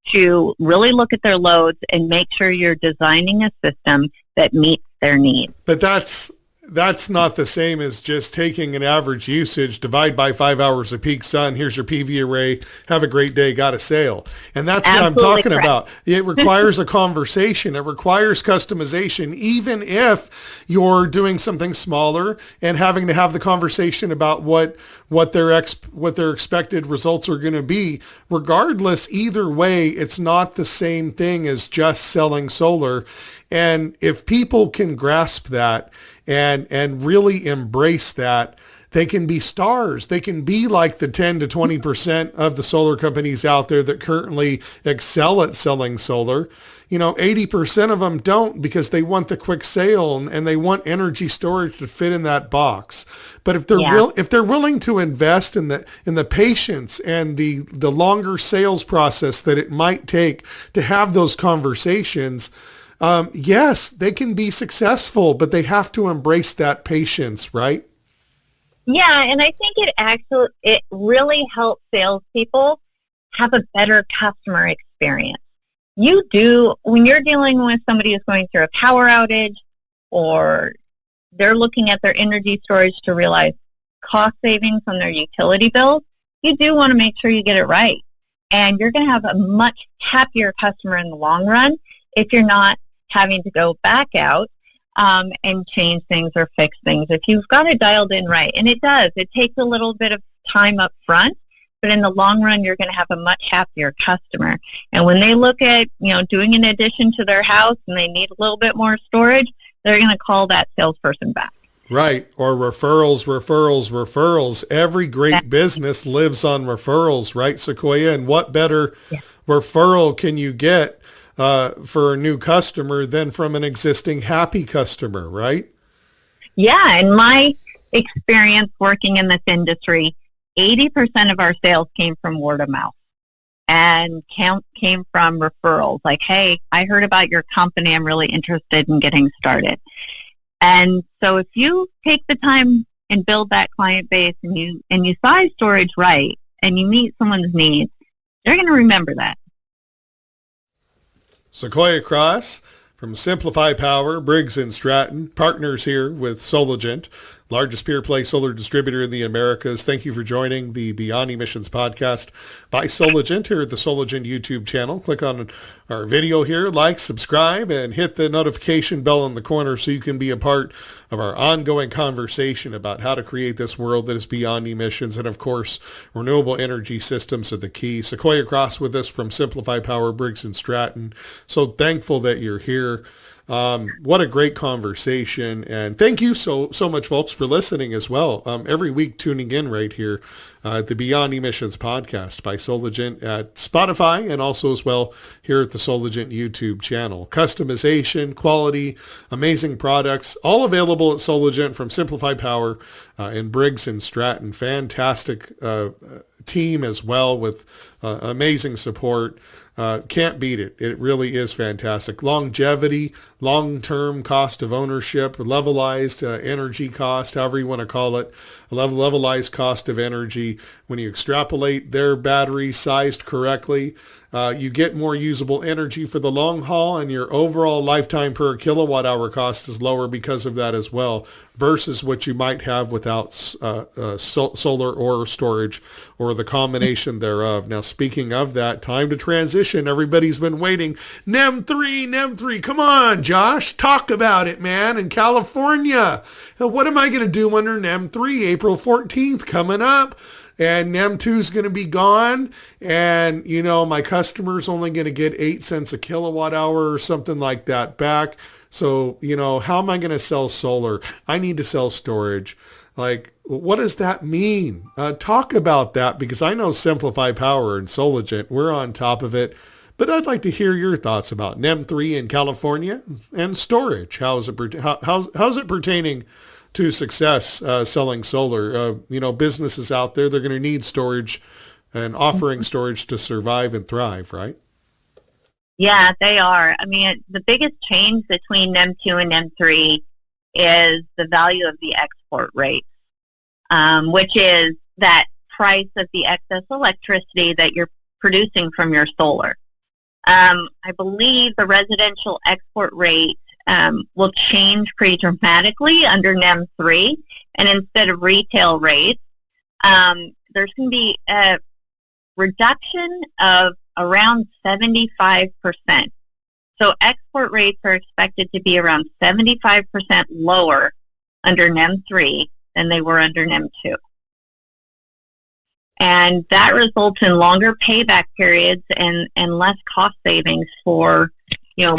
to really look at their loads and make sure you're designing a system that meets their needs. But that's that's not the same as just taking an average usage, divide by 5 hours of peak sun. Here's your PV array. Have a great day. Got a sale. And that's what I'm Absolutely talking correct. about. It requires a conversation. It requires customization, even if you're doing something smaller and having to have the conversation about what their expected results are going to be. Regardless, either way, it's not the same thing as just selling solar. And if people can grasp that and really embrace that, they can be stars. They can be like the 10 to 20% of the solar companies out there that currently excel at selling solar. 80% of them don't, because they want the quick sale and they want energy storage to fit in that box. But if they're willing to invest in the patience and the longer sales process that it might take to have those conversations, yes, they can be successful, but they have to embrace that patience, right? Yeah, and I think it really helps salespeople have a better customer experience. When you're dealing with somebody who's going through a power outage, or they're looking at their energy storage to realize cost savings on their utility bills, you do want to make sure you get it right. And you're going to have a much happier customer in the long run if you're not having to go back out and change things or fix things, if you've got it dialed in right. And it does. It takes a little bit of time up front, but in the long run, you're going to have a much happier customer. And when they look at, doing an addition to their house and they need a little bit more storage, they're going to call that salesperson back. Right. Or referrals. Every great business lives on referrals, right, Sequoia? And what better referral can you get for a new customer than from an existing happy customer, right? Yeah. In my experience working in this industry, 80% of our sales came from word of mouth and came from referrals. Like, hey, I heard about your company. I'm really interested in getting started. And so if you take the time and build that client base and you size storage right and you meet someone's needs, they're going to remember that. Sequoia Cross from Simpliphi Power-Briggs and Stratton, partners here with Soligent, largest pure-play solar distributor in the Americas. Thank you for joining the Beyond Emissions podcast by Soligent here at the Soligent YouTube channel. Click on our video here, like, subscribe, and hit the notification bell in the corner so you can be a part of our ongoing conversation about how to create this world that is beyond emissions. And of course, renewable energy systems are the key. Sequoia Cross with us from Simpliphi Power-Briggs and Stratton. So thankful that you're here. What a great conversation. And thank you so much, folks, for listening as well. Every week tuning in right here at the Beyond Emissions podcast by Soligent at Spotify, and also as well here at the Soligent YouTube channel. Customization, quality, amazing products, all available at Soligent from Simpliphi Power and Briggs and Stratton. Fantastic team as well with amazing support. Can't beat it. It really is fantastic. Longevity, long-term cost of ownership, levelized energy cost, however you want to call it, a levelized cost of energy. When you extrapolate their battery sized correctly, you get more usable energy for the long haul, and your overall lifetime per kilowatt hour cost is lower because of that as well, versus what you might have without solar or storage, or the combination thereof. Now, speaking of that, time to transition. Everybody's been waiting. NEM3, come on, Josh, talk about it, man. In California, what am I going to do under NEM3? April 14th coming up. And NEM2 is going to be gone. And, my customer's only going to get 8 cents a kilowatt hour or something like that back. So, how am I going to sell solar? I need to sell storage. Like, what does that mean? Talk about that, because I know Simpliphi Power and Soligent, we're on top of it. But I'd like to hear your thoughts about NEM3 in California and storage. How's it pertaining to success selling solar? Businesses out there, they're going to need storage and offering storage to survive and thrive, right? Yeah, they are. I mean, the biggest change between NEM2 and NEM3 is the value of the export rate, which is that price of the excess electricity that you're producing from your solar. I believe the residential export rate will change pretty dramatically under NEM3. And instead of retail rates, there's going to be a reduction of around 75%. So export rates are expected to be around 75% lower under NEM3 than they were under NEM2. And that results in longer payback periods and less cost savings for,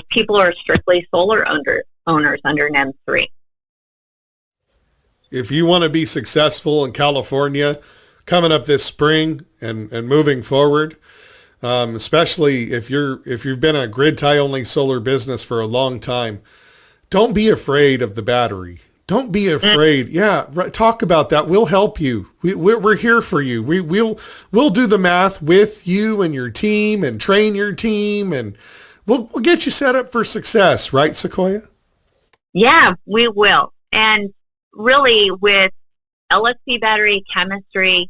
people who are strictly solar owners under NEM3. If you want to be successful in California coming up this spring and moving forward, especially if you've been a grid tie only solar business for a long time, don't be afraid of the battery. Don't be afraid. Yeah, talk about that. We'll help you. We're here for you. We'll do the math with you and your team and train your team, and we'll get you set up for success. Right, Sequoia? Yeah, we will. And really, with LFP battery chemistry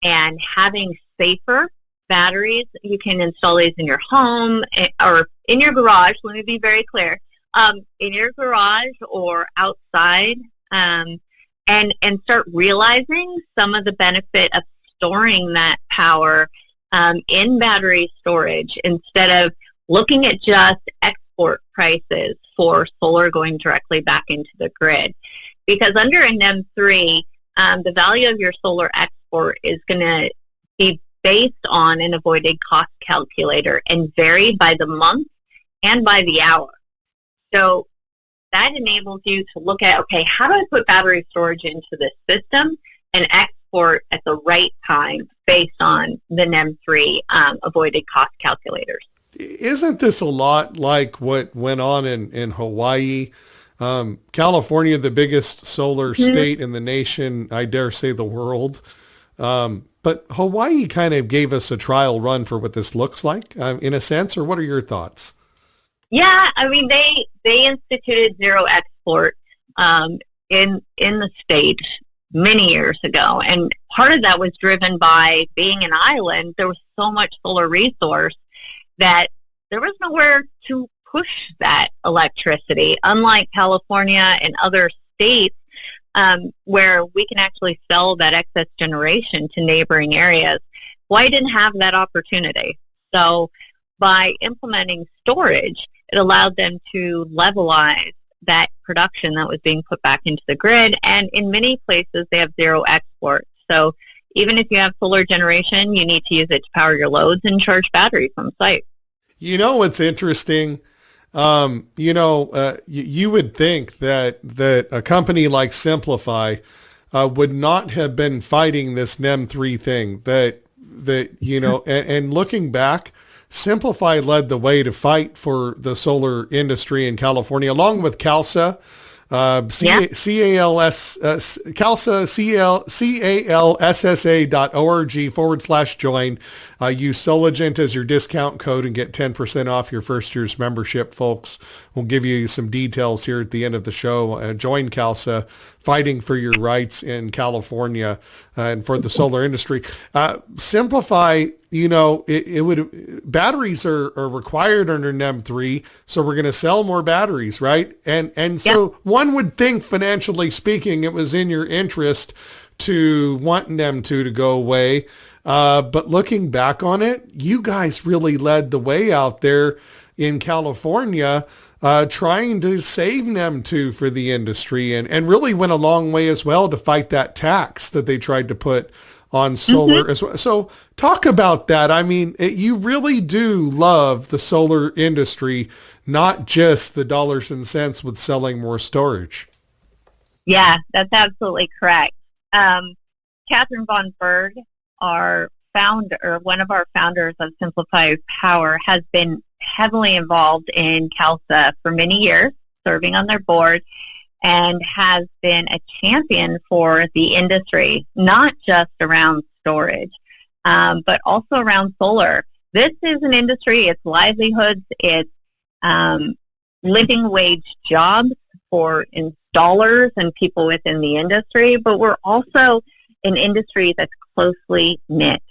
and having safer batteries, you can install these in your home or in your garage. Let me be very clear. In your garage or outside, and start realizing some of the benefit of storing that power in battery storage instead of looking at just export prices for solar going directly back into the grid. Because under a NEM3, the value of your solar export is going to be based on an avoided cost calculator and vary by the month and by the hour. So that enables you to look at, okay, how do I put battery storage into this system and export at the right time based on the NEM3 avoided cost calculators? Isn't this a lot like what went on in Hawaii? California, the biggest solar state in the nation, I dare say the world. But Hawaii kind of gave us a trial run for what this looks like, in a sense, or what are your thoughts? Yeah, I mean, they instituted zero export in the state many years ago, and part of that was driven by being an island. There was so much solar resource that there was nowhere to push that electricity, unlike California and other states where we can actually sell that excess generation to neighboring areas. Hawaii didn't have that opportunity. So by implementing storage, it allowed them to levelize that production that was being put back into the grid. And in many places, they have zero export. So even if you have solar generation, you need to use it to power your loads and charge batteries on site. You know what's interesting? You would think that a company like Simpliphi would not have been fighting this NEM3 thing. And looking back, Simpliphi led the way to fight for the solar industry in California, along with CalSA, calssa.org/join. Use Soligent as your discount code and get 10% off your first year's membership, folks. We'll give you some details here at the end of the show. Join CalSA, fighting for your rights in California and for the solar industry. Simpliphi, batteries are required under NEM3, so we're going to sell more batteries, right? And so one would think, financially speaking, it was in your interest to want NEM2 to go away. But looking back on it, you guys really led the way out there in California, trying to save NEM2 for the industry, and really went a long way as well to fight that tax that they tried to put on solar as well. So talk about that. I mean, you really do love the solar industry, not just the dollars and cents with selling more storage. Yeah, that's absolutely correct. Catherine Von Berg, our founder, one of our founders of Simpliphi Power, has been heavily involved in CalSA for many years, serving on their board, and has been a champion for the industry, not just around storage, but also around solar. This is an industry, it's livelihoods, it's living wage jobs for installers and people within the industry, but we're also an industry that's closely knit,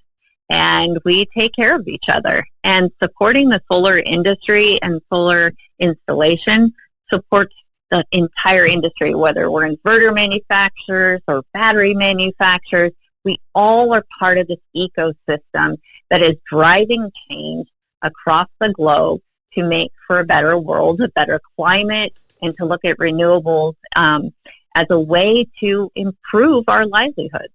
and we take care of each other. And supporting the solar industry and solar installation supports the entire industry, whether we're inverter manufacturers or battery manufacturers. We all are part of this ecosystem that is driving change across the globe to make for a better world, a better climate, and to look at renewables as a way to improve our livelihoods.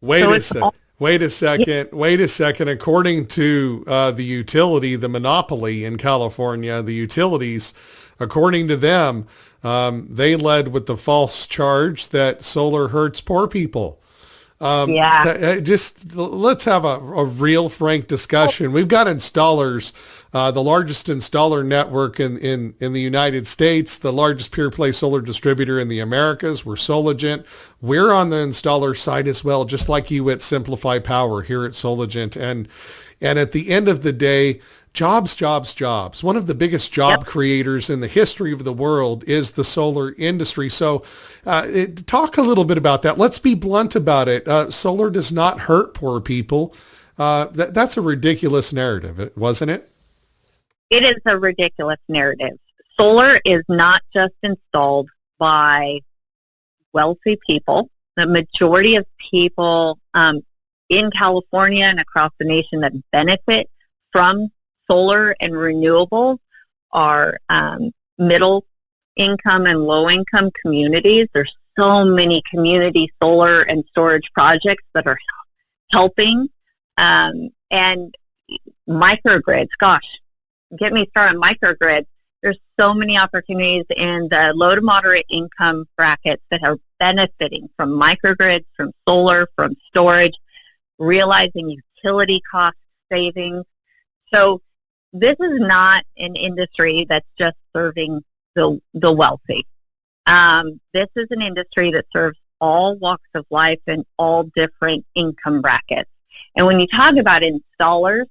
Wait a second. According to the utility, the monopoly in California, the utilities, according to them, they led with the false charge that solar hurts poor people. Just let's have a real frank discussion. We've got installers, the largest installer network in the United States, the largest pure play solar distributor in the Americas. We're Soligent. We're on the installer side as well, just like you at Simpliphi Power here at Soligent. And at the end of the day, jobs. One of the biggest job creators in the history of the world is the solar industry. So talk a little bit about that. Let's be blunt about it. Solar does not hurt poor people. That's a ridiculous narrative, wasn't it? It is a ridiculous narrative. Solar is not just installed by wealthy people. The majority of people in California and across the nation that benefit from solar and renewables are middle income and low income communities. There's so many community solar and storage projects that are helping. And microgrids, gosh, get me started on microgrids. There's so many opportunities in the low to moderate income brackets that are benefiting from microgrids, from solar, from storage, realizing utility cost savings. So this is not an industry that's just serving the wealthy. This is an industry that serves all walks of life and all different income brackets. And when you talk about installers,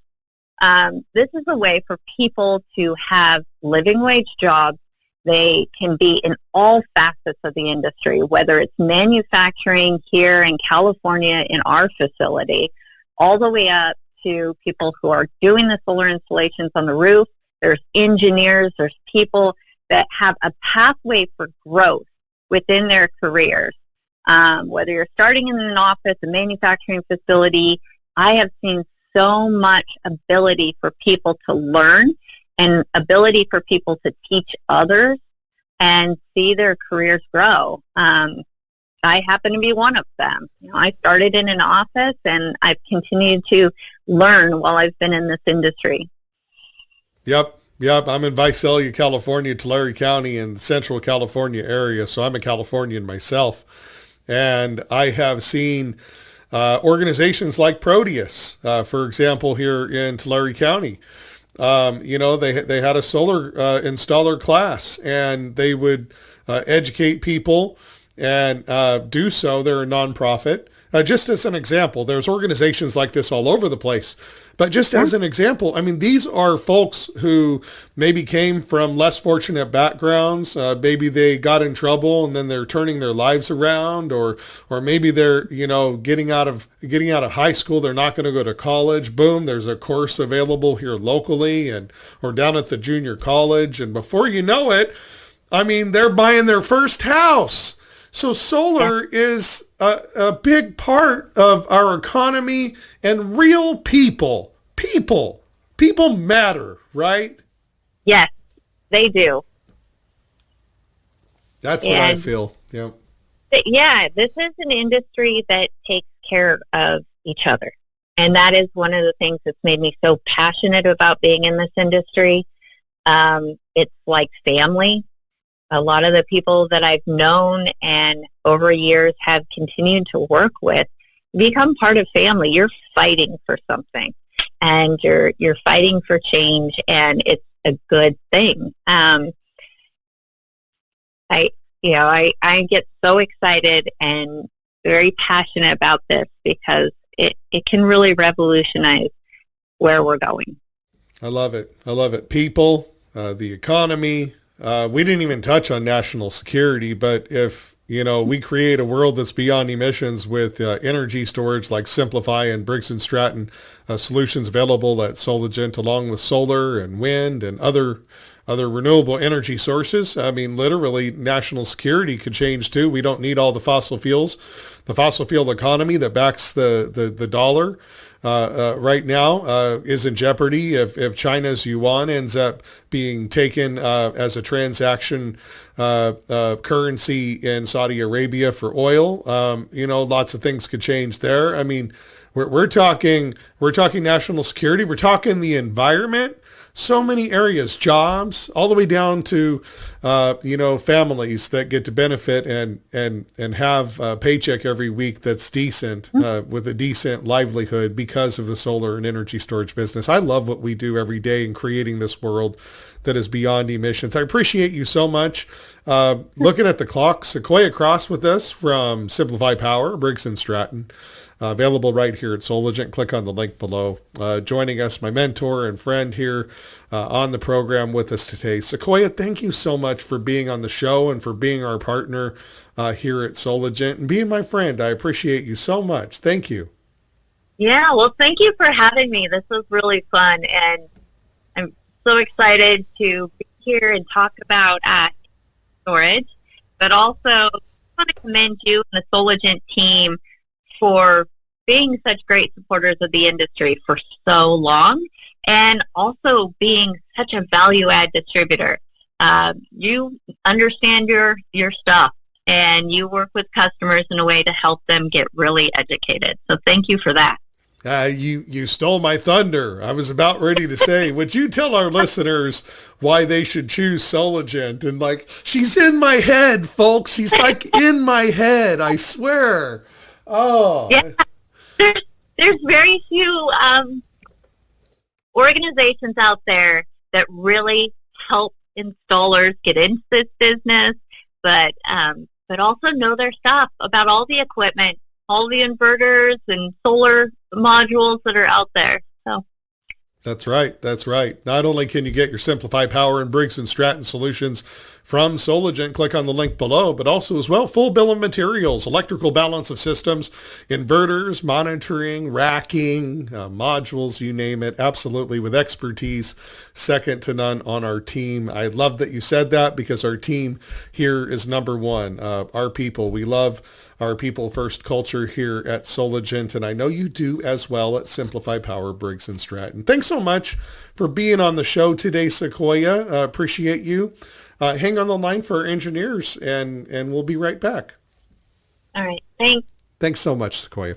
this is a way for people to have living wage jobs. They can be in all facets of the industry, whether it's manufacturing here in California in our facility, all the way up to people who are doing the solar installations on the roof. There's engineers, there's people that have a pathway for growth within their careers. Whether you're starting in an office, a manufacturing facility, I have seen so much ability for people to learn and ability for people to teach others and see their careers grow. I happen to be one of them. I started in an office and I've continued to learn while I've been in this industry. Yep. I'm in Visalia, California, Tulare County in the Central California area. So I'm a Californian myself. And I have seen organizations like Proteus, for example, here in Tulare County. They had a solar installer class, and they would educate people and do so. They're a nonprofit. Just as an example, there's organizations like this all over the place. But just as an example, I mean, these are folks who maybe came from less fortunate backgrounds. Maybe they got in trouble and then they're turning their lives around, or maybe they're, getting out of high school. They're not going to go to college. Boom, there's a course available here locally or down at the junior college. And before you know it, I mean, they're buying their first house. So solar is a big part of our economy, and real people matter, right? Yes, they do. That's what I feel. Yeah. Yeah, this is an industry that takes care of each other. And that is one of the things that's made me so passionate about being in this industry. It's like family. A lot of the people that I've known and over years have continued to work with become part of family. You're fighting for something, and you're fighting for change, and it's a good thing. I get so excited and very passionate about this because it can really revolutionize where we're going. I love it. People, the economy. We didn't even touch on national security, but if, we create a world that's beyond emissions with energy storage like Simpliphi and Briggs and Stratton solutions available at Soligent, along with solar and wind and other other renewable energy sources. I mean, literally, national security could change too. We don't need all the fossil fuels. The fossil fuel economy that backs the dollar right now is in jeopardy if China's yuan ends up being taken as a transaction currency in Saudi Arabia for oil. Lots of things could change there. I mean, we're talking national security. We're talking the environment. So many areas, jobs, all the way down to, families that get to benefit and have a paycheck every week that's decent, with a decent livelihood because of the solar and energy storage business. I love what we do every day in creating this world that is beyond emissions. I appreciate you so much. Looking at the clock, Sequoia Cross with us from Simpliphi Power-Briggs and Stratton. Available right here at Soligent. Click on the link below. Joining us, my mentor and friend here on the program with us today. Sequoia, thank you so much for being on the show and for being our partner here at Soligent and being my friend. I appreciate you so much. Thank you. Yeah, well, thank you for having me. This was really fun, and I'm so excited to be here and talk about storage, but also I want to commend you and the Soligent team for being such great supporters of the industry for so long, and also being such a value-add distributor. You understand your stuff, and you work with customers in a way to help them get really educated. So thank you for that. You stole my thunder. I was about ready to say, would you tell our listeners why they should choose Soligent? And she's in my head, folks. She's in my head, I swear. Oh. Yeah. There's very few organizations out there that really help installers get into this business, but also know their stuff about all the equipment, all the inverters and solar modules that are out there. So That's right. Not only can you get your Simpliphi Power and Briggs and Stratton solutions from Soligent, click on the link below, but also as well, full bill of materials, electrical balance of systems, inverters, monitoring, racking, modules, you name it, absolutely with expertise, second to none on our team. I love that you said that because our team here is number one, our people. We love our people first culture here at Soligent, and I know you do as well at Simpliphi Power-Briggs and Stratton. Thanks so much for being on the show today, Sequoia. Appreciate you. Hang on the line for our engineers, and we'll be right back. All right. Thanks. Thanks so much, Sequoia.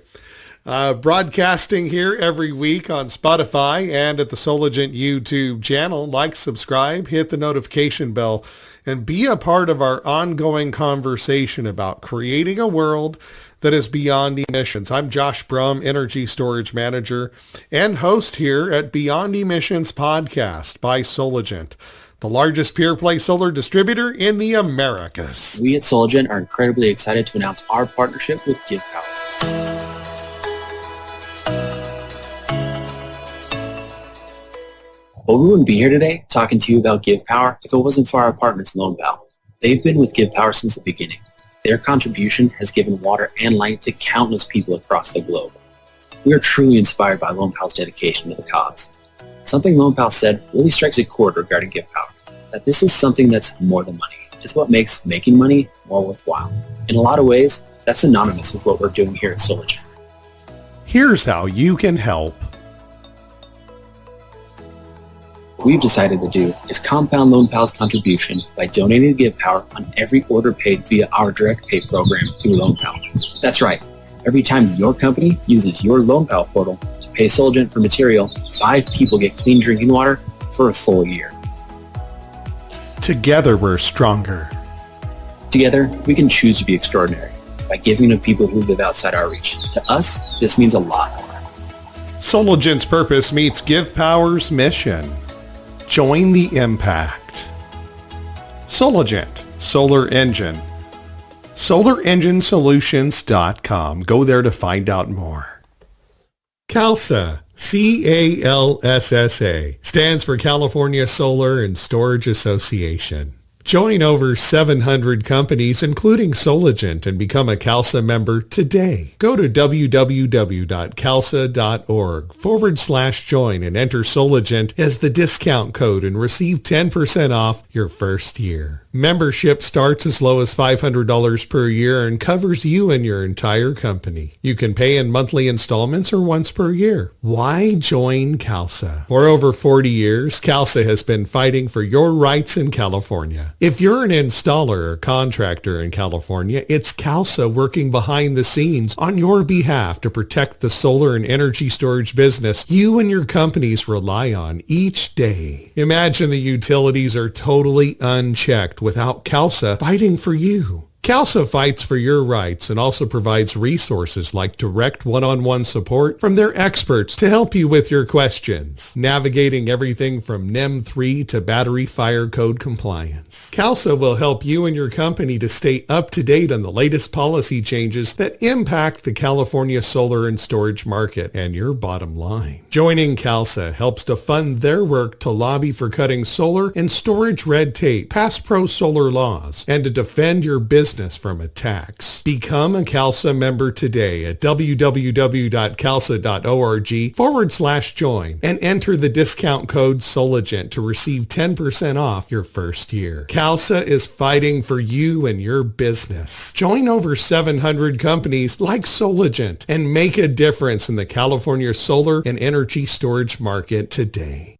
Broadcasting here every week on Spotify and at the Soligent YouTube channel. Like, subscribe, hit the notification bell, and be a part of our ongoing conversation about creating a world that is beyond emissions. I'm Josh Brumm, Energy Storage Manager and host here at Beyond Emissions Podcast by Soligent, the largest pure-play solar distributor in the Americas. We at Soligent are incredibly excited to announce our partnership with GivePower. But we wouldn't be here today talking to you about GivePower if it wasn't for our partners, LoanPal. They've been with GivePower since the beginning. Their contribution has given water and light to countless people across the globe. We are truly inspired by LoanPal's dedication to the cause. Something LoanPal said really strikes a chord regarding GivePower, that this is something that's more than money. It's what makes making money more worthwhile. In a lot of ways, that's synonymous with what we're doing here at Soligent. Here's how you can help. What we've decided to do is compound LoanPal's contribution by donating to GivePower on every order paid via our direct pay program through LoanPal. That's right. Every time your company uses your LoanPal portal to pay Soligent for material, 5 people get clean drinking water for a full year. Together we're stronger. Together, we can choose to be extraordinary by giving to people who live outside our reach. To us, this means a lot more. Soligent's purpose meets GivePower's mission. Join the impact. Soligent, Solar Engine. SolarEngineSolutions.com. Go there to find out more. CALSA, CALSSA, stands for California Solar and Storage Association. Join over 700 companies, including Soligent, and become a CalSA member today. Go to www.calsa.org/join and enter Soligent as the discount code and receive 10% off your first year. Membership starts as low as $500 per year and covers you and your entire company. You can pay in monthly installments or once per year. Why join CalSA? For over 40 years, CalSA has been fighting for your rights in California. If you're an installer or contractor in California, it's CalSA working behind the scenes on your behalf to protect the solar and energy storage business you and your companies rely on each day. Imagine the utilities are totally unchecked without CalSA fighting for you. CalSA fights for your rights and also provides resources like direct one-on-one support from their experts to help you with your questions, navigating everything from NEM3 to battery fire code compliance. CalSA will help you and your company to stay up to date on the latest policy changes that impact the California solar and storage market and your bottom line. Joining CalSA helps to fund their work to lobby for cutting solar and storage red tape, pass pro-solar laws, and to defend your business from attacks. Become a CalSA member today at www.calsa.org/join and enter the discount code Soligent to receive 10% off your first year. CalSA is fighting for you and your business. Join over 700 companies like Soligent and make a difference in the California solar and energy storage market today.